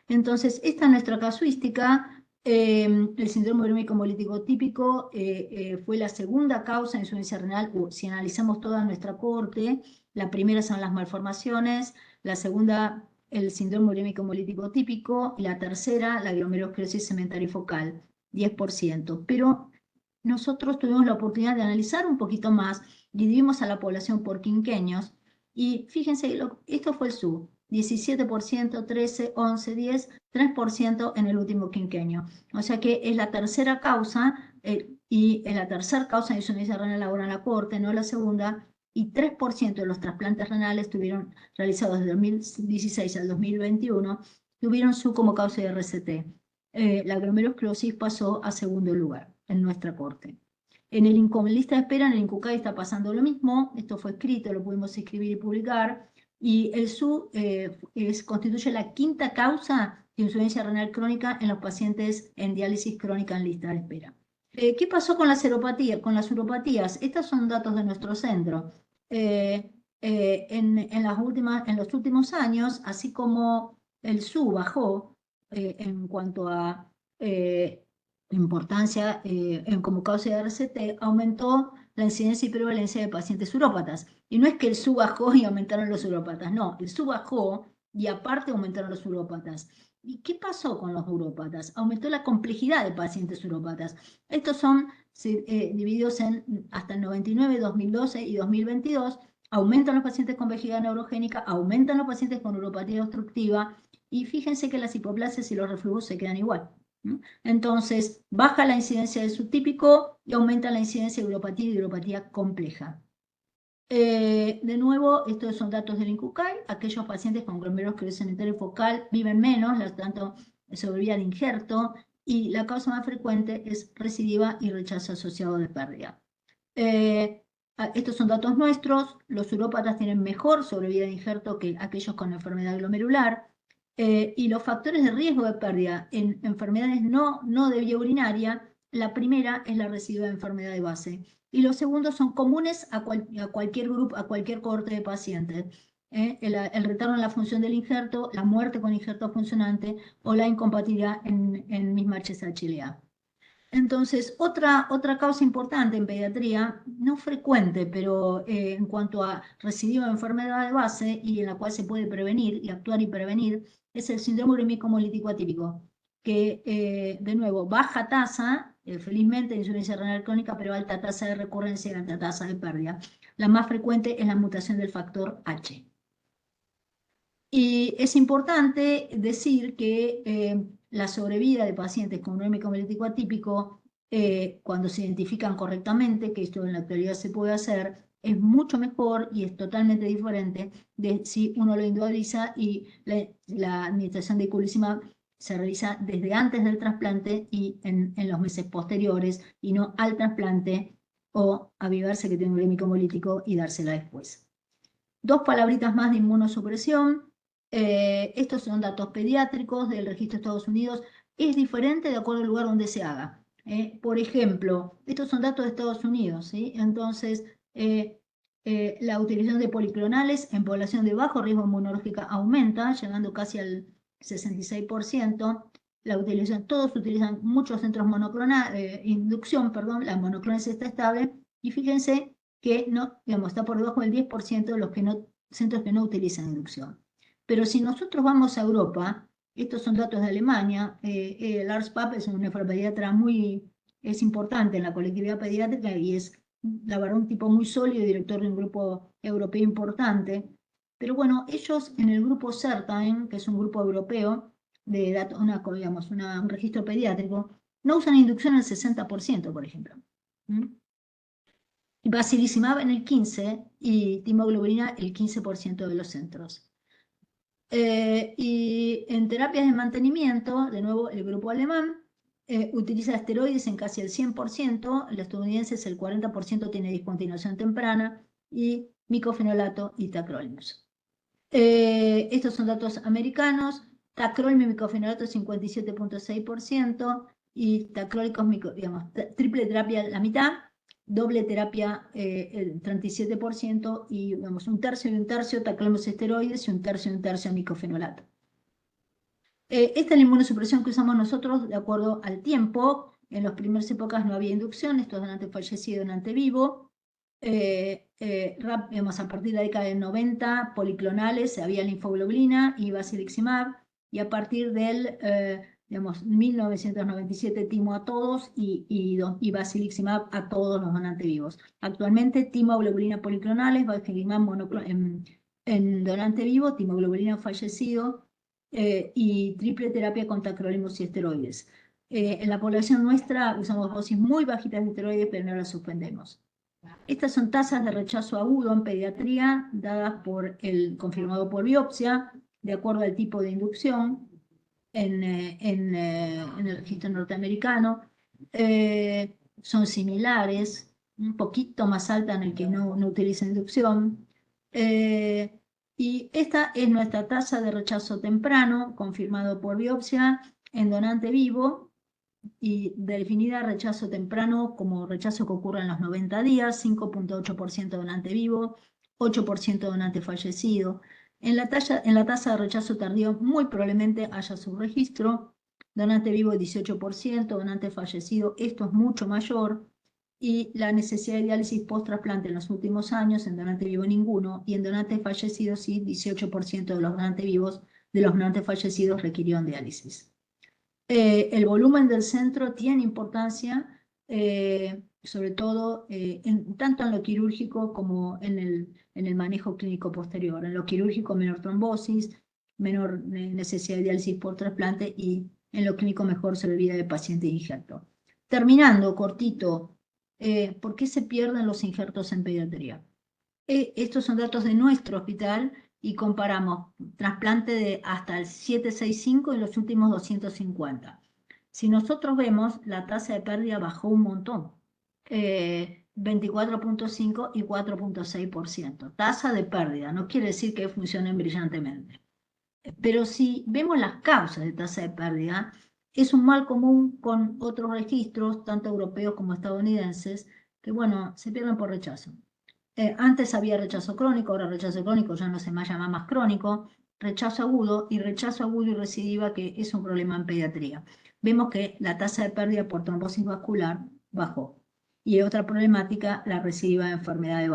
Entonces, esta es nuestra casuística. El síndrome urémico hemolítico típico fue la segunda causa de insuficiencia renal, si analizamos toda nuestra cohorte. La primera son las malformaciones, la segunda el síndrome urémico hemolítico típico, y la tercera la glomerulosclerosis segmentaria y focal, 10%. Pero nosotros tuvimos la oportunidad de analizar un poquito más, dividimos a la población por quinquenios, y fíjense, esto fue el SUB, 17%, 13, 11, 10, 3% en el último quinquenio. O sea que es la tercera causa, y en la tercera causa de insuficiencia renal ahora en la corte, no la segunda, y 3% de los trasplantes renales tuvieron realizados desde 2016 al 2021, tuvieron SUB como causa de RCT. La glomerulosclerosis pasó a segundo lugar en nuestra corte. En lista de espera, en el INCUCAI está pasando lo mismo. Esto fue escrito, lo pudimos escribir y publicar. Y el SUB constituye la quinta causa de insuficiencia renal crónica en los pacientes en diálisis crónica en lista de espera. ¿Qué pasó con las uropatías? Estos son datos de nuestro centro. En los últimos años, así como el SUB bajó en cuanto a importancia como causa de RCT, aumentó la incidencia y prevalencia de pacientes urópatas. Y no es que el SUB bajó y aumentaron los urópatas, no, el SUB bajó y aparte aumentaron los urópatas. ¿Y qué pasó con los urópatas? Aumentó la complejidad de pacientes urópatas. Estos son divididos en hasta el 99, 2012 y 2022. Aumentan los pacientes con vejiga neurogénica, aumentan los pacientes con uropatía obstructiva, y fíjense que las hipoplasias y los reflujos se quedan igual. Entonces, baja la incidencia del subtípico y aumenta la incidencia de uropatía y uropatía compleja. De nuevo, estos son datos del INCUCAI. Aquellos pacientes con glomerulosclerosis segmentaria y focal viven menos, tanto sobrevida de injerto, y la causa más frecuente es recidiva y rechazo asociado de pérdida. Estos son datos nuestros. Los urópatas tienen mejor sobrevida de injerto que aquellos con enfermedad glomerular. Y los factores de riesgo de pérdida en enfermedades no de vía urinaria, la primera es la residuo de enfermedad de base, y los segundos son comunes a cualquier grupo, a cualquier cohorte de pacientes. El retardo en la función del injerto, la muerte con injerto funcionante o la incompatibilidad en misma HSH-LA. Entonces, otra causa importante en pediatría, no frecuente, pero en cuanto a residuo de enfermedad de base y en la cual se puede prevenir y actuar y prevenir, es el síndrome urémico hemolítico atípico, que de nuevo, baja tasa, felizmente, de insuficiencia renal crónica, pero alta tasa de recurrencia y alta tasa de pérdida. La más frecuente es la mutación del factor H. Y es importante decir que la sobrevida de pacientes con urémico hemolítico atípico, cuando se identifican correctamente, que esto en la actualidad se puede hacer, es mucho mejor y es totalmente diferente de si uno lo individualiza, y la administración de iculizumab se realiza desde antes del trasplante y en los meses posteriores, y no al trasplante o avivarse que tiene un urémico hemolítico y dársela después. Dos palabritas más de inmunosupresión. Estos son datos pediátricos del registro de Estados Unidos. Es diferente de acuerdo al lugar donde se haga. Por ejemplo, estos son datos de Estados Unidos, ¿sí? Entonces, la utilización de policlonales en población de bajo riesgo inmunológico aumenta, llegando casi al 66%. La utilización, todos utilizan muchos centros monoclonales, inducción, perdón, la monoclonal está estable, y fíjense que no, digamos, está por debajo del 10% de los centros que no utilizan inducción. Pero si nosotros vamos a Europa, estos son datos de Alemania, Lars Papp es un nefropediatra es importante en la colectividad pediátrica y es, la verdad, un tipo muy sólido, director de un grupo europeo importante. Pero bueno, ellos en el grupo CERTAIN, que es un grupo europeo de datos, un registro pediátrico, no usan inducción al 60%, por ejemplo. Basilizumab en el 15% y timoglobulina el 15% de los centros. Y en terapias de mantenimiento, de nuevo el grupo alemán utiliza esteroides en casi el 100%, el estadounidense es el 40% tiene discontinuación temprana, y micofenolato y tacrolimus. Estos son datos americanos. Tacrolimus y micofenolato 57.6% y tacrólicos, digamos, triple terapia la mitad, doble terapia el 37% y digamos, un tercio y un tercio tacrolimus esteroides y un tercio micofenolato. Esta es la inmunosupresión que usamos nosotros de acuerdo al tiempo. En las primeras épocas no había inducción, esto es donante fallecido, donante vivo. Digamos, a partir de la década del 90, policlonales, había linfoglobulina y basiliximab, y a partir del digamos, 1997 timo a todos y basiliximab a todos los donantes vivos. Actualmente timoglobulina policlonales, basiliximab en donante vivo, timoglobulina fallecido y triple terapia con tacrolimus y esteroides. En la población nuestra usamos dosis muy bajitas de esteroides, pero no las suspendemos. Estas son tasas de rechazo agudo en pediatría dadas confirmado por biopsia, de acuerdo al tipo de inducción en el registro norteamericano. Son similares, un poquito más alta en el que no utiliza inducción. Y esta es nuestra tasa de rechazo temprano, confirmado por biopsia, en donante vivo, y definida rechazo temprano como rechazo que ocurre en los 90 días, 5.8% donante vivo, 8% donante fallecido. En la tasa de rechazo tardío muy probablemente haya subregistro, donante vivo 18%, donante fallecido, esto es mucho mayor, y la necesidad de diálisis post-trasplante en los últimos años, en donante vivo ninguno, y en donante fallecido sí, 18% de los donantes vivos, de los donantes fallecidos requirieron diálisis. El volumen del centro tiene importancia, sobre todo tanto en lo quirúrgico como en el manejo clínico posterior. En lo quirúrgico, menor trombosis, menor necesidad de diálisis por trasplante, y en lo clínico, mejor sobrevida de paciente injerto. Terminando, cortito, ¿por qué se pierden los injertos en pediatría? Estos son datos de nuestro hospital y comparamos trasplante de hasta el 765 y los últimos 250. Si nosotros vemos, la tasa de pérdida bajó un montón, 24.5 y 4.6%. Tasa de pérdida, no quiere decir que funcionen brillantemente. Pero si vemos las causas de tasa de pérdida, es un mal común con otros registros, tanto europeos como estadounidenses, que bueno, se pierden por rechazo. Antes había rechazo crónico, ahora rechazo crónico ya no se llama más crónico, rechazo agudo y recidiva, que es un problema en pediatría. Vemos que la tasa de pérdida por trombosis vascular bajó. Y otra problemática, la recidiva de enfermedad de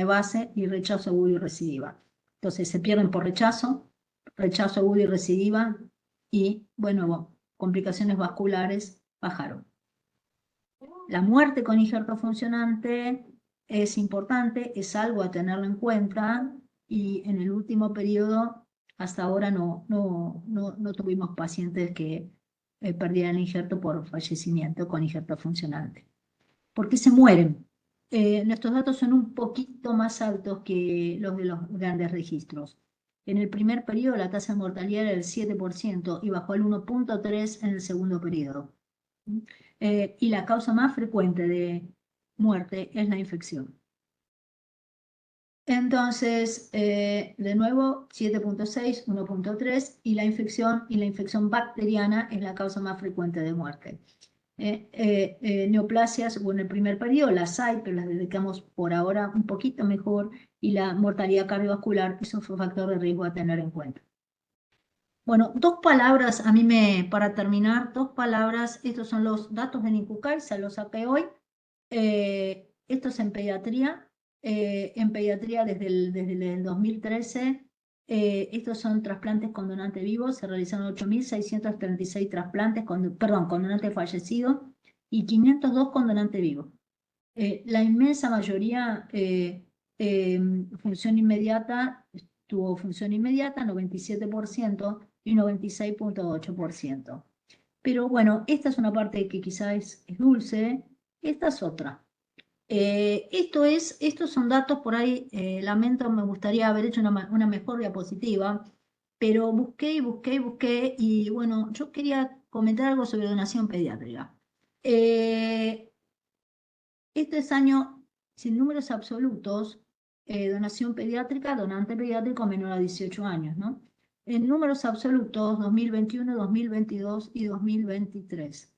base y rechazo agudo y recidiva. Entonces se pierden por rechazo agudo y recidiva, y bueno, complicaciones vasculares bajaron. La muerte con injerto funcionante es importante, es algo a tenerlo en cuenta, y en el último periodo, hasta ahora no tuvimos pacientes que perdieran injerto por fallecimiento con injerto funcionante. ¿Por qué se mueren? Nuestros datos son un poquito más altos que los de los grandes registros. En el primer periodo la tasa de mortalidad era del 7% y bajó al 1.3% en el segundo periodo. Y la causa más frecuente de muerte es la infección. Entonces, de nuevo, 7.6, 1.3, y la infección bacteriana es la causa más frecuente de muerte. Neoplasias hubo en el primer periodo, las hay, pero las dedicamos por ahora un poquito mejor, y la mortalidad cardiovascular es un factor de riesgo a tener en cuenta. Bueno, dos palabras para terminar, dos palabras. Estos son los datos de Nincucay, se los saqué hoy. Esto es en pediatría. Desde el 2013, estos son trasplantes con donante vivo. Se realizaron 8.636 trasplantes con donante fallecido y 502 con donante vivo. La inmensa mayoría tuvo función inmediata, 97% y 96.8%. Pero bueno, esta es una parte que quizás es dulce, Esta es otra. Estos son datos por ahí, lamento, me gustaría haber hecho una mejor diapositiva, pero busqué y busqué y busqué y bueno, yo quería comentar algo sobre donación pediátrica. Este es año, sin números absolutos, donación pediátrica, donante pediátrico menor a 18 años, ¿no? En números absolutos, 2021, 2022 y 2023.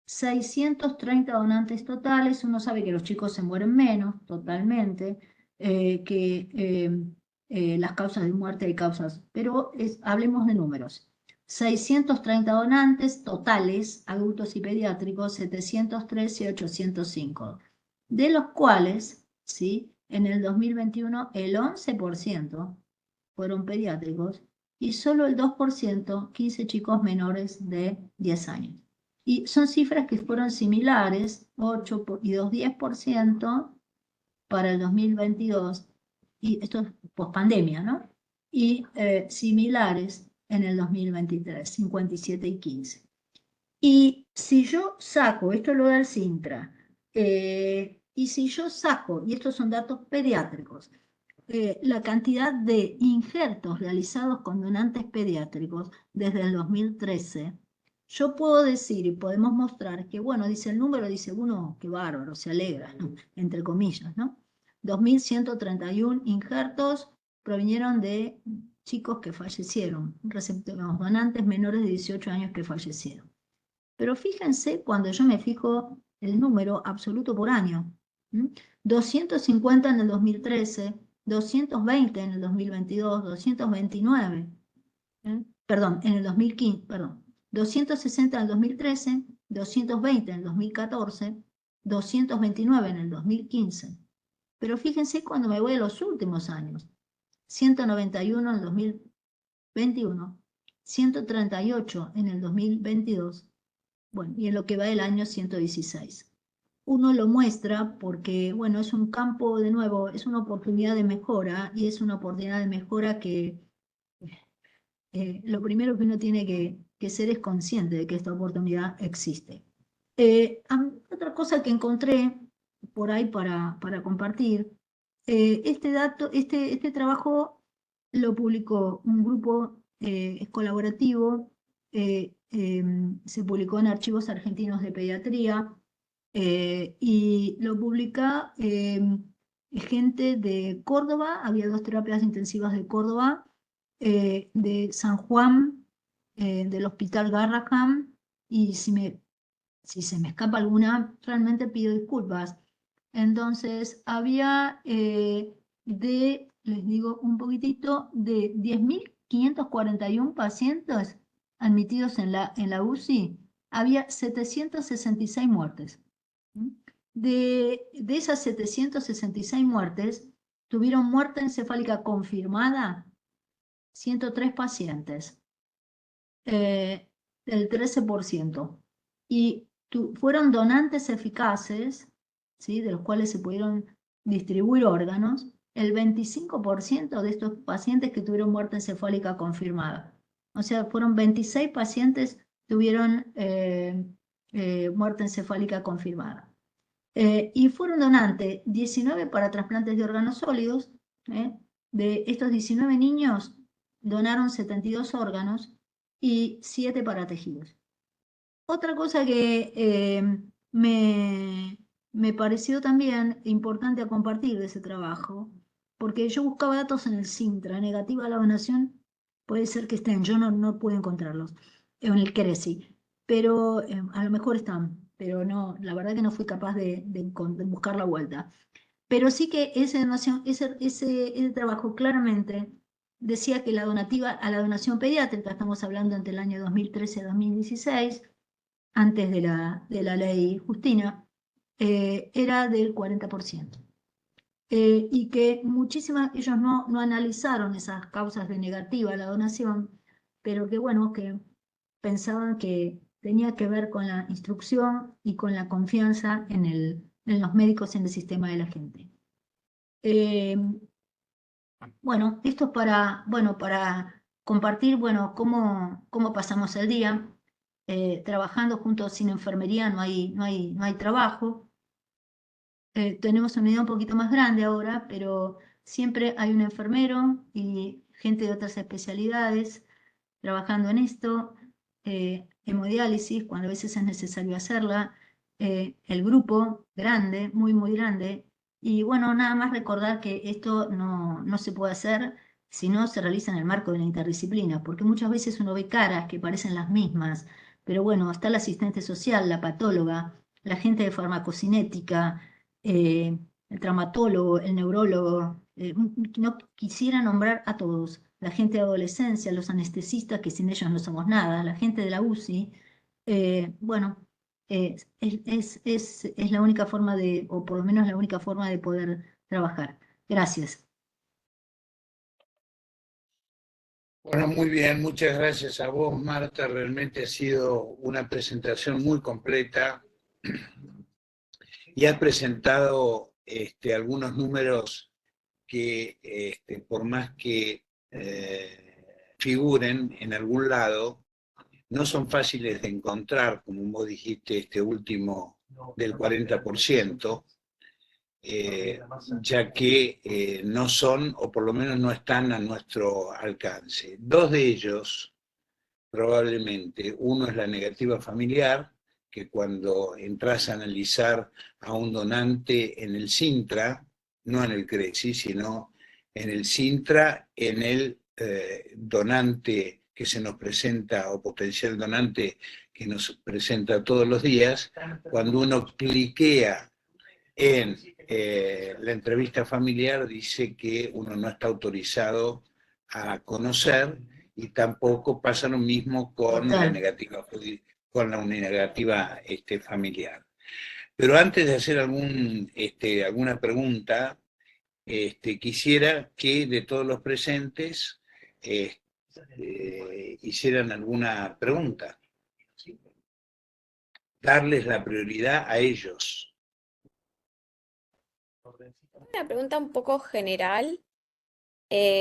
630 donantes totales, uno sabe que los chicos se mueren menos, totalmente, que las causas de muerte hay causas, pero hablemos de números. 630 donantes totales, adultos y pediátricos, 713 y 805, de los cuales, ¿sí? En el 2021 el 11% fueron pediátricos y solo el 2%, 15 chicos menores de 10 años. Y son cifras que fueron similares, 8 y 2, 10% para el 2022, y esto es pospandemia, ¿no? Y similares en el 2023, 57 y 15. Y si yo saco, esto lo da el Sintra, y si yo saco, y estos son datos pediátricos, la cantidad de injertos realizados con donantes pediátricos desde el 2013, yo puedo decir y podemos mostrar que, bueno, dice el número, dice uno, qué bárbaro, se alegra, ¿no? Entre comillas, ¿no? 2.131 injertos provinieron de chicos que fallecieron, donantes menores de 18 años que fallecieron. Pero fíjense cuando yo me fijo el número absoluto por año. 250 en el 2013, 220 en el 2022, 229, perdón, en el 2015, perdón, 260 en el 2013, 220 en el 2014, 229 en el 2015. Pero fíjense cuando me voy a los últimos años. 191 en el 2021, 138 en el 2022, bueno, y en lo que va del año 116. Uno lo muestra porque, bueno, es un campo, de nuevo, es una oportunidad de mejora y es una oportunidad de mejora que lo primero que uno tiene que ser es consciente de que esta oportunidad existe. Otra cosa que encontré por ahí para compartir, este trabajo lo publicó un grupo es colaborativo, se publicó en Archivos Argentinos de Pediatría y lo publica gente de Córdoba, había 2 terapias intensivas de Córdoba, de San Juan, del Hospital Garrahan, y si se me escapa alguna, realmente pido disculpas. Entonces, había les digo un poquitito, de 10.541 pacientes admitidos en la UCI, había 766 muertes. De esas 766 muertes, tuvieron muerte encefálica confirmada 103 pacientes, el 13%. Y fueron donantes eficaces, ¿sí? De los cuales se pudieron distribuir órganos, el 25% de estos pacientes que tuvieron muerte encefálica confirmada. O sea, fueron 26 pacientes que tuvieron muerte encefálica confirmada. Y fueron donantes 19 para trasplantes de órganos sólidos. De estos 19 niños donaron 72 órganos y 7 para tejidos. Otra cosa que me pareció también importante a compartir de ese trabajo, porque yo buscaba datos en el Sintra, negativa a la donación, puede ser que estén, yo no puedo encontrarlos, en el CRESI, pero a lo mejor están, pero no, la verdad que no fui capaz de buscar la vuelta. Pero sí que ese trabajo claramente decía que a la donación pediátrica, estamos hablando entre el año 2013 y 2016, antes de la ley Justina, era del 40%. Y que ellos no analizaron esas causas de negativa a la donación, pero que bueno, que pensaban que tenía que ver con la instrucción y con la confianza en los médicos, en el sistema de la gente. Bueno, esto es para compartir, cómo pasamos el día. trabajando juntos. Sin enfermería no hay trabajo. Tenemos una unidad un poquito más grande ahora, pero siempre hay un enfermero y gente de otras especialidades trabajando en esto, hemodiálisis, cuando a veces es necesario hacerla, el grupo grande, muy grande, y bueno, nada más recordar que esto no se puede hacer si no se realiza en el marco de la interdisciplina, porque muchas veces uno ve caras que parecen las mismas, pero bueno, está el asistente social, la patóloga, la gente de farmacocinética, el traumatólogo, el neurólogo, no quisiera nombrar a todos, la gente de adolescencia, los anestesistas, que sin ellos no somos nada, la gente de la UCI, bueno, es la única forma de, o por lo menos la única forma de poder trabajar. Gracias. Bueno, muy bien, muchas gracias a vos, Marta. Realmente ha sido una presentación muy completa y has presentado algunos números que, por más que figuren en algún lado, no son fáciles de encontrar, como vos dijiste, este último del 40%, ya que no son, o por lo menos no están a nuestro alcance. Dos de ellos, probablemente, uno es la negativa familiar, que cuando entras a analizar a un donante en el Sintra, no en el CRECI, sino en el Sintra, en el donante que se nos presenta, o potencial donante que nos presenta todos los días, cuando uno cliquea en la entrevista familiar, dice que uno no está autorizado a conocer, y tampoco pasa lo mismo con la Total. negativa, familiar. Pero antes de hacer alguna pregunta, quisiera que de todos los presentes hicieran alguna pregunta, darles la prioridad a ellos. Una pregunta un poco general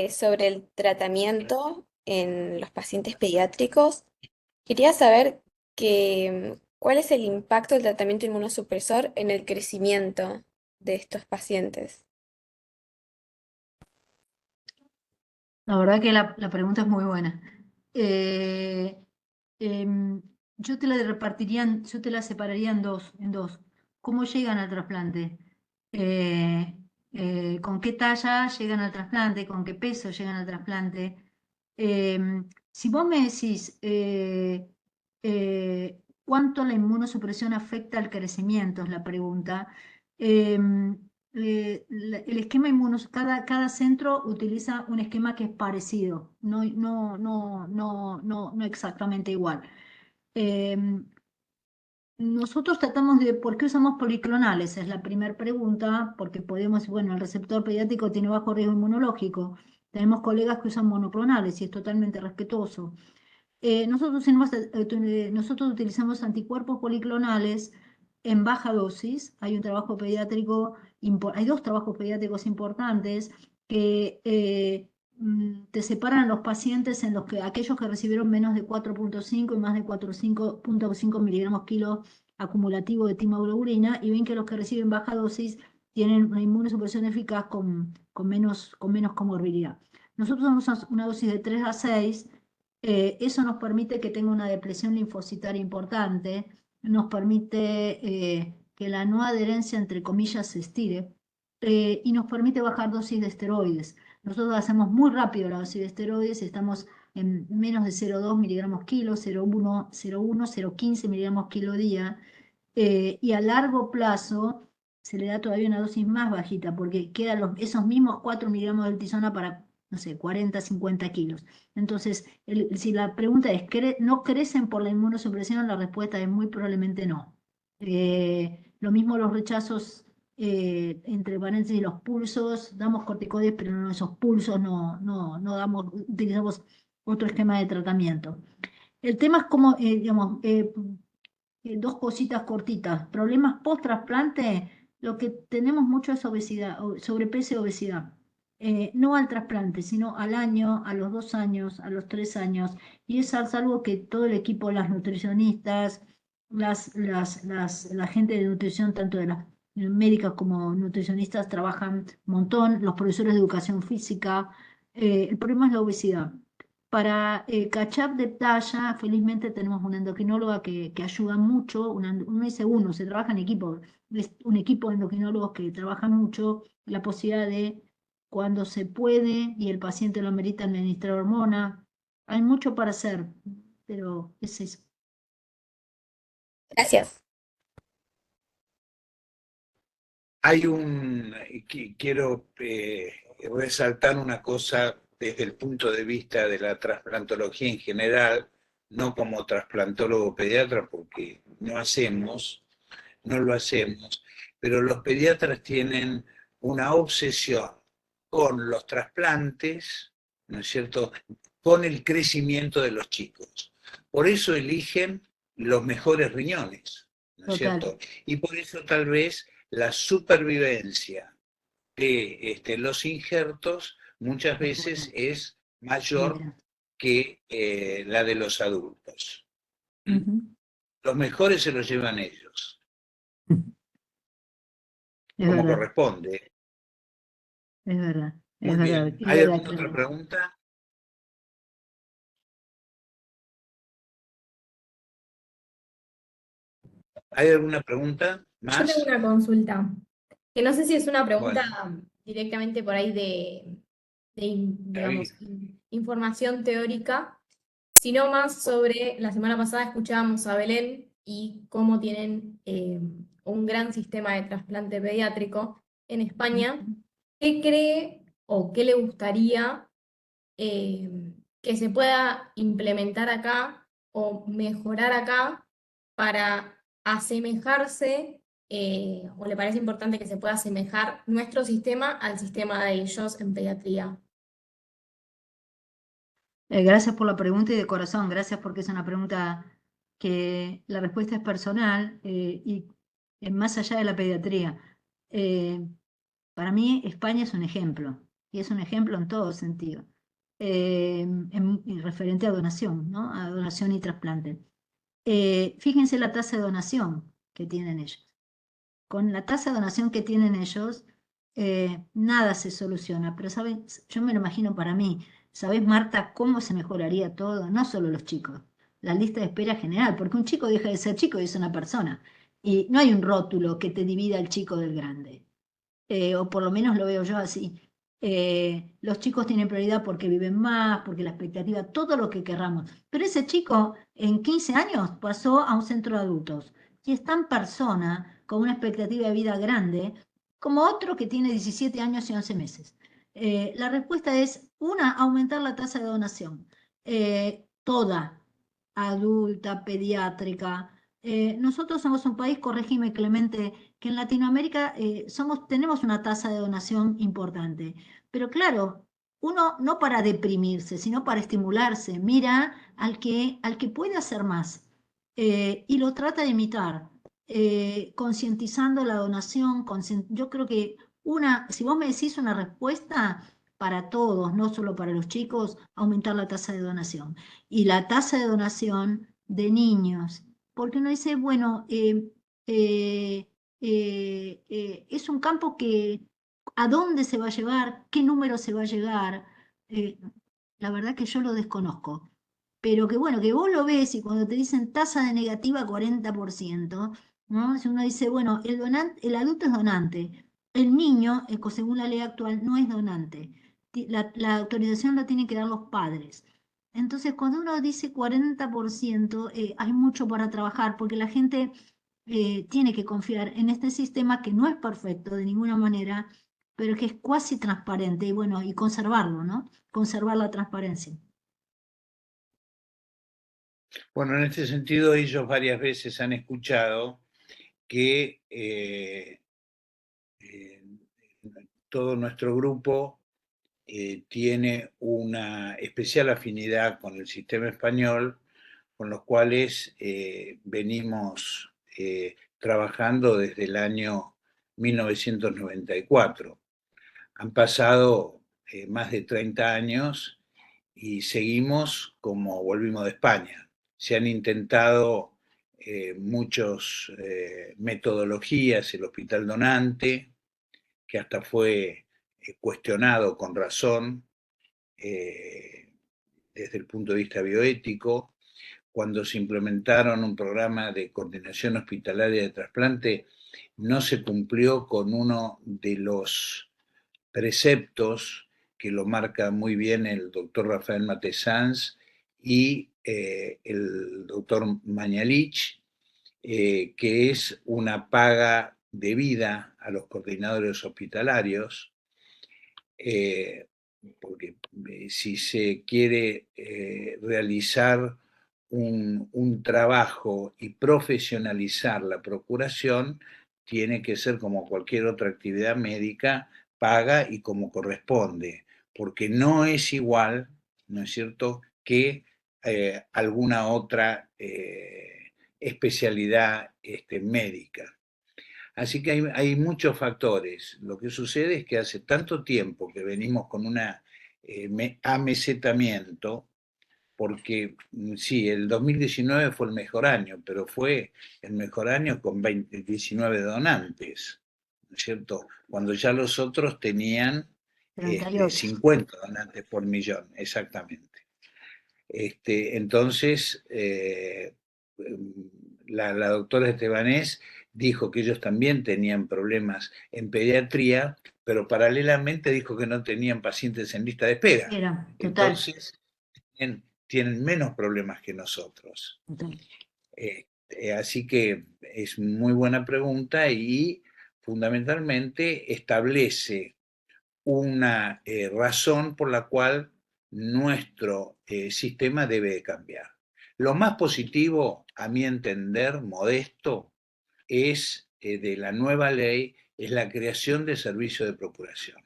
sobre el tratamiento en los pacientes pediátricos. Quería saber cuál es el impacto del tratamiento inmunosupresor en el crecimiento de estos pacientes. La verdad que la pregunta es muy buena. Eh, em, yo te la separaría en dos. ¿Cómo llegan al trasplante? Eh, ¿Con qué talla llegan al trasplante? ¿Con qué peso llegan al trasplante? Si vos me decís cuánto la inmunosupresión afecta al crecimiento, es la pregunta. Em, el esquema cada centro utiliza un esquema que es parecido, no exactamente igual. Em, Nosotros tratamos de, ¿por qué usamos policlonales? Es la primera pregunta, porque podemos, bueno, el receptor pediátrico tiene bajo riesgo inmunológico. Tenemos colegas que usan monoclonales y es totalmente respetuoso. Nosotros utilizamos anticuerpos policlonales en baja dosis. Hay dos trabajos pediátricos importantes que te separan los pacientes en los que aquellos que recibieron menos de 4,5 y más de 4,5 miligramos kilo acumulativo de timaglobulina, y ven que los que reciben baja dosis tienen una inmunosupresión eficaz con menos comorbilidad. Nosotros usamos una dosis de 3 a 6. Eso nos permite que tenga una depresión linfocitaria importante, nos permite que la no adherencia, entre comillas, se estire, y nos permite bajar dosis de esteroides. Nosotros hacemos muy rápido la dosis de esteroides, estamos en menos de 0,2 miligramos kilo, 0,1, 0,1, 0,15 miligramos kilo día, y a largo plazo se le da todavía una dosis más bajita, porque quedan esos mismos 4 miligramos de tilsona para, no sé, 40, 50 kilos. Entonces, si la pregunta es, ¿no crecen por la inmunosupresión? La respuesta es muy probablemente no. Lo mismo los rechazos, entre paréntesis, los pulsos, damos corticoides, pero no esos pulsos, no damos, utilizamos otro esquema de tratamiento. El tema es como, digamos, dos cositas cortitas. Problemas post-trasplante, lo que tenemos mucho es obesidad, sobrepeso y obesidad. no al trasplante, sino al año, a los 2 años, a los 3 años. Y es algo que todo el equipo, las nutricionistas, la gente de nutrición, tanto de las médicas como nutricionistas, trabajan un montón, los profesores de educación física. El problema es la obesidad. Para catch-up de talla, felizmente tenemos una endocrinóloga que ayuda mucho, uno dice uno, se trabaja en equipo, es un equipo de endocrinólogos que trabajan mucho la posibilidad de, cuando se puede y el paciente lo amerita, administrar hormona. Hay mucho para hacer, pero es eso. Gracias. Quiero resaltar una cosa desde el punto de vista de la trasplantología en general, no como trasplantólogo pediatra, porque no lo hacemos, pero los pediatras tienen una obsesión con los trasplantes, ¿no es cierto?, con el crecimiento de los chicos. Por eso eligen los mejores riñones, ¿no es Total. cierto? Y por eso tal vez la supervivencia de los injertos muchas veces es mayor que la de los adultos. Ujú. Los mejores se los llevan ellos, Es como verdad, corresponde. es verdad, es Muy verdad, bien. es ¿Hay verdad, alguna otra claro. pregunta? ¿Hay alguna pregunta Yo tengo más? una consulta, que no sé si es una pregunta Bueno, directamente por ahí digamos, David. información teórica, sino más sobre, la semana pasada escuchábamos a Belén y cómo tienen un gran sistema de trasplante pediátrico en España. ¿Qué cree o qué le gustaría eh, que se pueda implementar acá o mejorar acá para asemejarse, o le parece importante que se pueda asemejar nuestro sistema al sistema de ellos en pediatría? Gracias por la pregunta y de corazón, gracias porque es una pregunta que la respuesta es personal y más allá de la pediatría. Eh, para mí España es un ejemplo y es un ejemplo en todo sentido, en referente a donación, ¿no? A donación y trasplante. Fíjense la tasa de donación que tienen ellos. Con la tasa de donación que tienen ellos, nada se soluciona, pero ¿sabes? Yo me lo imagino para mí. ¿Sabes, Marta, cómo se mejoraría todo? No solo los chicos, la lista de espera general, porque un chico deja de ser chico y es una persona. Y no hay un rótulo que te divida al chico del grande, o por lo menos lo veo yo así. Los chicos tienen prioridad porque viven más, porque la expectativa, todo lo que querramos. Pero ese chico en 15 años pasó a un centro de adultos y es tan persona con una expectativa de vida grande como otro que tiene 17 años y 11 meses. La respuesta es, una, aumentar la tasa de donación, toda, adulta, pediátrica. Nosotros somos un país, corregime Clemente, que en Latinoamérica tenemos una tasa de donación importante. Pero claro, uno no para deprimirse, sino para estimularse, mira al que puede hacer más y lo trata de imitar, concientizando la donación. Yo creo que si vos me decís una respuesta para todos, no solo para los chicos, aumentar la tasa de donación. Y la tasa de donación de niños, porque uno dice, bueno, eh, es un campo que a dónde se va a llevar, qué número se va a llegar. eh, la verdad que yo lo desconozco. Pero que bueno, que vos lo ves y cuando te dicen tasa de negativa 40%, ¿no? Si uno dice, bueno, el adulto es donante, el niño, según la ley actual, no es donante. La autorización la tienen que dar los padres. Entonces, cuando uno dice 40%, hay mucho para trabajar porque la gente tiene que confiar en este sistema que no es perfecto de ninguna manera, pero que es cuasi transparente y bueno, y conservarlo, ¿no? Conservar la transparencia. Bueno, en este sentido ellos varias veces han escuchado que todo nuestro grupo tiene una especial afinidad con el sistema español, con los cuales venimos trabajando desde el año 1994. Han pasado más de 30 años y seguimos como volvimos de España. Se han intentado muchas metodologías, el hospital donante, que hasta fue cuestionado con razón desde el punto de vista bioético. Cuando se implementaron un programa de coordinación hospitalaria de trasplante, no se cumplió con uno de los preceptos que lo marca muy bien el doctor Rafael Matesanz y el doctor Mañalich, que es una paga debida a los coordinadores hospitalarios, porque si se quiere realizar un trabajo y profesionalizar la procuración, tiene que ser como cualquier otra actividad médica, paga y como corresponde, porque no es igual, ¿no es cierto?, que alguna otra especialidad médica. Así que hay muchos factores. Lo que sucede es que hace tanto tiempo que venimos con un amesetamiento, porque sí, el 2019 fue el mejor año, pero fue el mejor año con 19 donantes, ¿no es cierto? Cuando ya los otros tenían 38. 50 donantes por millón, exactamente. Entonces, la doctora Estebanés dijo que ellos también tenían problemas en pediatría, pero paralelamente dijo que no tenían pacientes en lista de espera. Era, total. Entonces, tienen menos problemas que nosotros. Total. Así que es muy buena pregunta y fundamentalmente establece una razón por la cual nuestro sistema debe cambiar. Lo más positivo, a mi entender, modesto, es de la nueva ley, es la creación de servicios de procuración.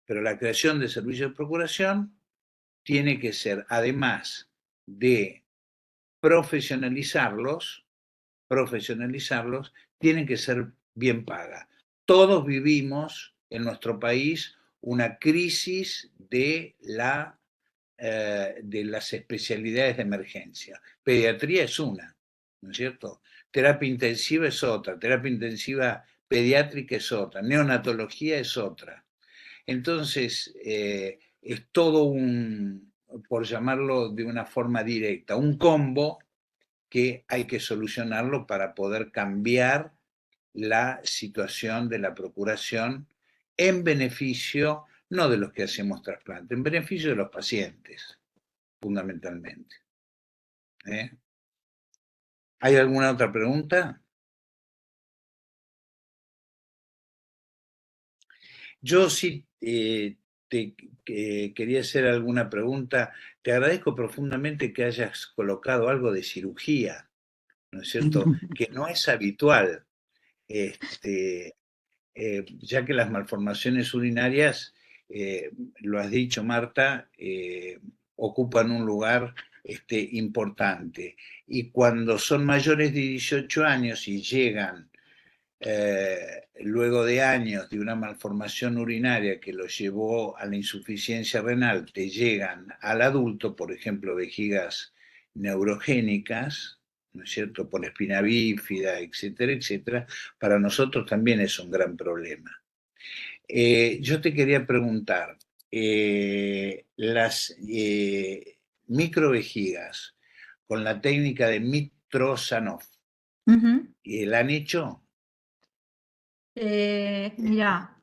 Pero la creación de servicios de procuración tiene que ser, además de profesionalizarlos, tienen que ser bien paga. Todos vivimos en nuestro país una crisis de las especialidades de emergencia. Pediatría es una, ¿no es cierto? Terapia intensiva es otra, terapia intensiva pediátrica es otra, neonatología es otra. Entonces, es todo un, por llamarlo de una forma directa, un combo que hay que solucionarlo para poder cambiar la situación de la procuración en beneficio, no de los que hacemos trasplante, en beneficio de los pacientes, fundamentalmente. ¿Hay alguna otra pregunta? Yo sí quería hacer alguna pregunta. Te agradezco profundamente que hayas colocado algo de cirugía, ¿no es cierto? Que no es habitual. Ya que las malformaciones urinarias, lo has dicho Marta, ocupan un lugar importante. Y cuando son mayores de 18 años y llegan luego de años de una malformación urinaria que los llevó a la insuficiencia renal, te llegan al adulto, por ejemplo, vejigas neurogénicas, ¿no es cierto?, por espina bífida, etcétera, etcétera, para nosotros también es un gran problema. Yo te quería preguntar, las microvejigas con la técnica de Mitrosanov, ¿la han hecho? Mirá,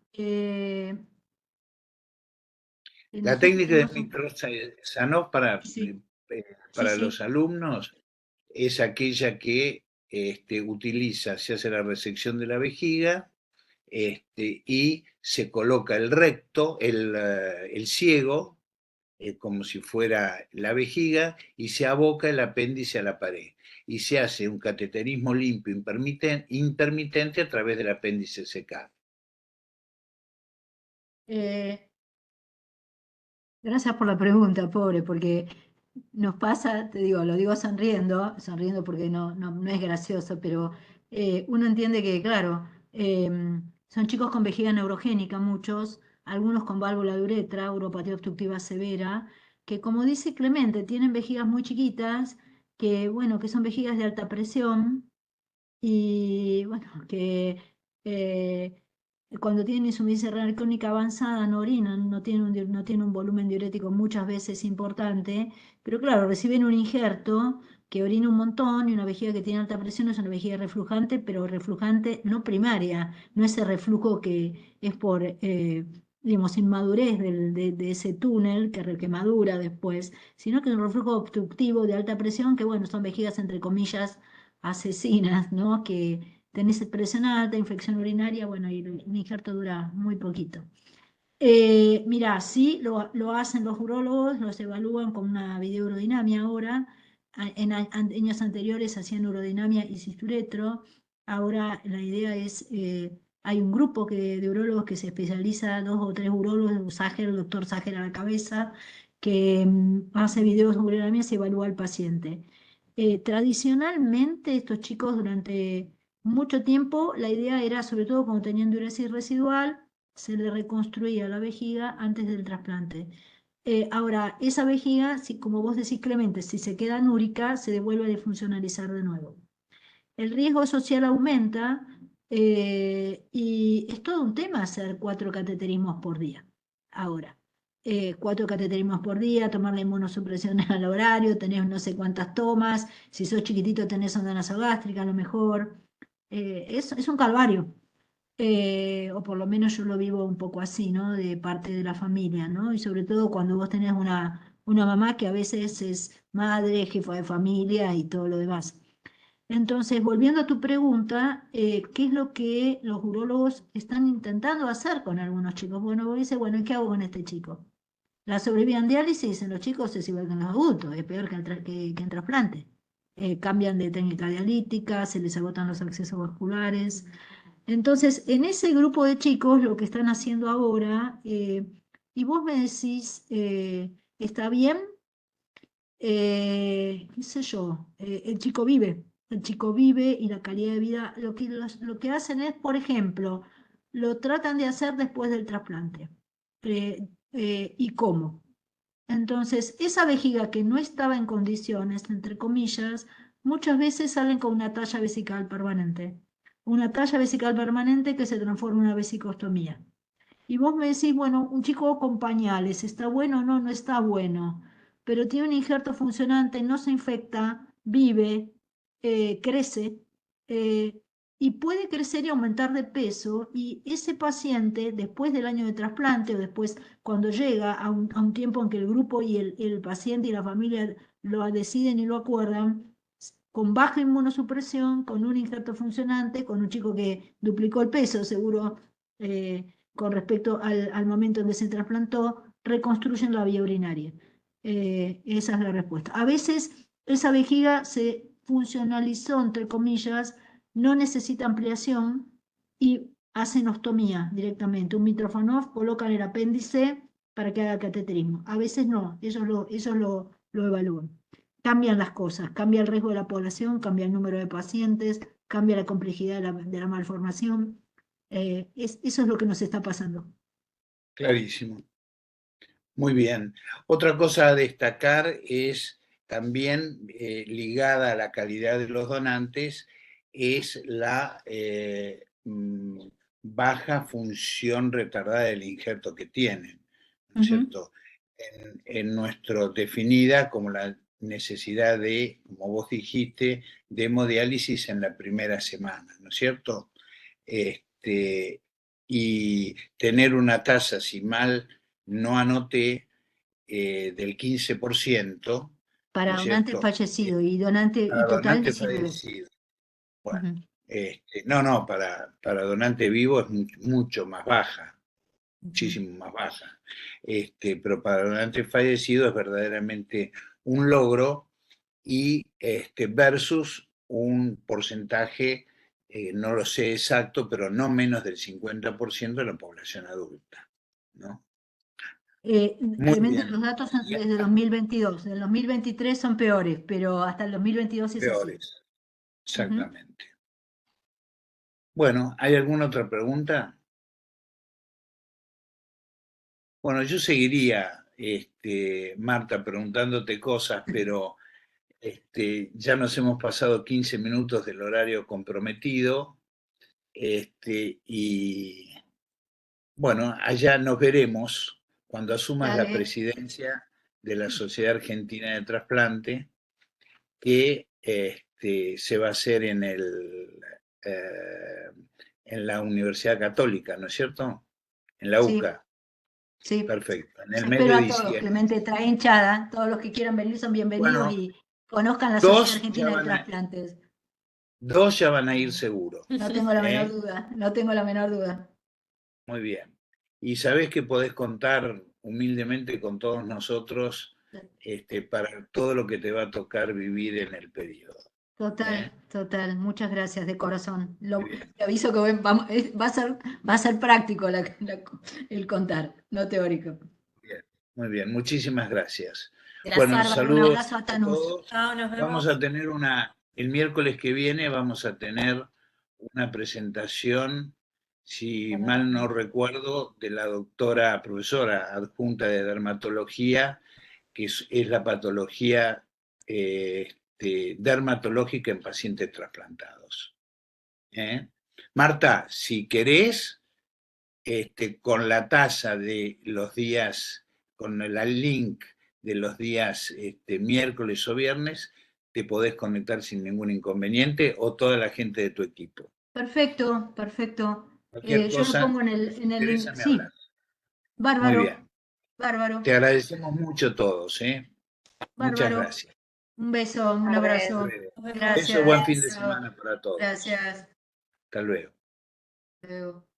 La técnica de Mitrosanov para los alumnos es aquella que utiliza, se hace la resección de la vejiga y se coloca el recto, el ciego, como si fuera la vejiga, y se aboca el apéndice a la pared. Y se hace un cateterismo limpio intermitente a través del apéndice secado. Gracias por la pregunta, pobre, porque nos pasa, te digo, lo digo sonriendo porque no es gracioso, pero uno entiende que, claro, son chicos con vejiga neurogénica, muchos, algunos con válvula de uretra, uropatía obstructiva severa, que como dice Clemente, tienen vejigas muy chiquitas, que bueno, que son vejigas de alta presión y bueno, que eh, cuando tienen insuficiencia renal crónica avanzada no orinan, no tienen un volumen diurético muchas veces importante, pero claro, reciben un injerto que orina un montón y una vejiga que tiene alta presión es una vejiga reflujante, pero reflujante no primaria, no ese reflujo que es por, digamos, inmadurez de ese túnel que madura después, sino que es un reflujo obstructivo de alta presión, que bueno, son vejigas entre comillas asesinas, ¿no? Que tenés presión alta, infección urinaria, bueno, y el injerto dura muy poquito. Mirá, sí, lo hacen los urólogos, los evalúan con una videourodinamia ahora. En años anteriores hacían urodinamia y cisturetro. Ahora la idea es, hay un grupo de urólogos que se especializa, 2 o 3 urólogos, el doctor Ságer a la cabeza, que hace videos de urodinamia y se evalúa al paciente. Tradicionalmente estos chicos durante mucho tiempo, la idea era, sobre todo cuando tenían diuresis residual, se le reconstruía la vejiga antes del trasplante. Ahora, esa vejiga, si, como vos decís Clemente, si se queda núrica, se devuelve a defuncionalizar de nuevo. El riesgo social aumenta y es todo un tema hacer 4 cateterismos por día. Ahora, 4 cateterismos por día, tomar la inmunosupresión al horario, tenés no sé cuántas tomas, si sos chiquitito tenés sonda nasogástrica a lo mejor. Es un calvario. O por lo menos yo lo vivo un poco así, ¿no? De parte de la familia, ¿no? Y sobre todo cuando vos tenés una mamá que a veces es madre, jefa de familia y todo lo demás. Entonces, volviendo a tu pregunta, ¿qué es lo que los urólogos están intentando hacer con algunos chicos? Bueno, vos dices, bueno, ¿y qué hago con este chico? La sobrevida en diálisis en los chicos es igual que en los adultos, es peor que en trasplante. Cambian de técnica dialítica, se les agotan los accesos vasculares. Entonces, en ese grupo de chicos, lo que están haciendo ahora, y vos me decís, está bien, qué sé yo, el chico vive y la calidad de vida, lo que hacen es, por ejemplo, lo tratan de hacer después del trasplante. ¿Y cómo? Entonces, esa vejiga que no estaba en condiciones, entre comillas, muchas veces salen con una talla vesical permanente. Una talla vesical permanente que se transforma en una vesicostomía. Y vos me decís, bueno, un chico con pañales, ¿está bueno o no? No está bueno, pero tiene un injerto funcionante, no se infecta, vive, crece, eh, y puede crecer y aumentar de peso, y ese paciente, después del año de trasplante o después cuando llega a un tiempo en que el grupo y el paciente y la familia lo deciden y lo acuerdan, con baja inmunosupresión, con un injerto funcionante, con un chico que duplicó el peso, seguro, con respecto al momento en que se trasplantó, reconstruyen la vía urinaria. Esa es la respuesta. A veces esa vejiga se funcionalizó, entre comillas, no necesita ampliación y hacen ostomía directamente. Un Mitrofanov colocan el apéndice para que haga cateterismo. A veces no, ellos lo evalúan. Cambian las cosas, cambia el riesgo de la población, cambia el número de pacientes, cambia la complejidad de la malformación. Eso es lo que nos está pasando. Clarísimo. Muy bien. Otra cosa a destacar es también ligada a la calidad de los donantes, es la baja función retardada del injerto que tienen, ¿no es cierto? En nuestro definida como la necesidad de, como vos dijiste, de hemodiálisis en la primera semana, ¿no es cierto? Y tener una tasa, si mal no anoté, del 15%, ¿no Para es donante cierto? fallecido y donante y Para total donante 19. fallecido. Bueno, no, para donante vivo es mucho más baja, muchísimo más baja. Pero para donante fallecido es verdaderamente un logro y versus un porcentaje, no lo sé exacto, pero no menos del 50% de la población adulta, ¿no? Muy Clemente, bien. los datos son desde 2022. En 2023 son peores, pero hasta el 2022 es así. Peores, exactamente. Bueno, ¿hay alguna otra pregunta? Bueno, yo seguiría, Marta, preguntándote cosas, pero ya nos hemos pasado 15 minutos del horario comprometido, y bueno, allá nos veremos cuando asumas la Dale, presidencia de la Sociedad Argentina de Trasplante, que se va a hacer en la Universidad Católica, ¿no es cierto? En la sí, UCA. sí. Perfecto, en Los el mes de espero a todos, diciembre. Clemente, trae hinchada. Todos los que quieran venir son bienvenidos Bueno, y conozcan la Sociedad dos ya Argentina de van a, Trasplantes. ir seguro. No tengo la menor ¿Eh? duda, no tengo la menor duda. Muy bien. Y sabés que podés contar humildemente con todos nosotros para todo lo que te va a tocar vivir en el periodo. Total, ¿Eh? total. Muchas gracias de corazón. Muy bien. Te aviso que va a ser práctico el contar, no teórico. Bien, muy bien, muchísimas gracias. Bueno, Gracias. Bárbaro, un saludos abrazo a a Tanús. todos. Chao, nos Vamos vemos. a tener el miércoles que viene vamos a tener una presentación, si mal no recuerdo, de la doctora, profesora adjunta de dermatología, que es la patología dermatológica en pacientes trasplantados. ¿Eh? Marta, si querés, con la tasa de los días, con el link de los días miércoles o viernes, te podés conectar sin ningún inconveniente, o toda la gente de tu equipo. Perfecto, perfecto. Cualquier Yo lo cosa, pongo en si te el interesa, link. me Sí, hablas. Muy bárbaro, bien. bárbaro, Te agradecemos mucho todos. Muchas bárbaro. gracias. Un beso, un Tardes. Hasta abrazo. luego. Nos vemos. Beso, buen fin Gracias. de Chao. semana para todos. Gracias. Hasta luego. Hasta luego.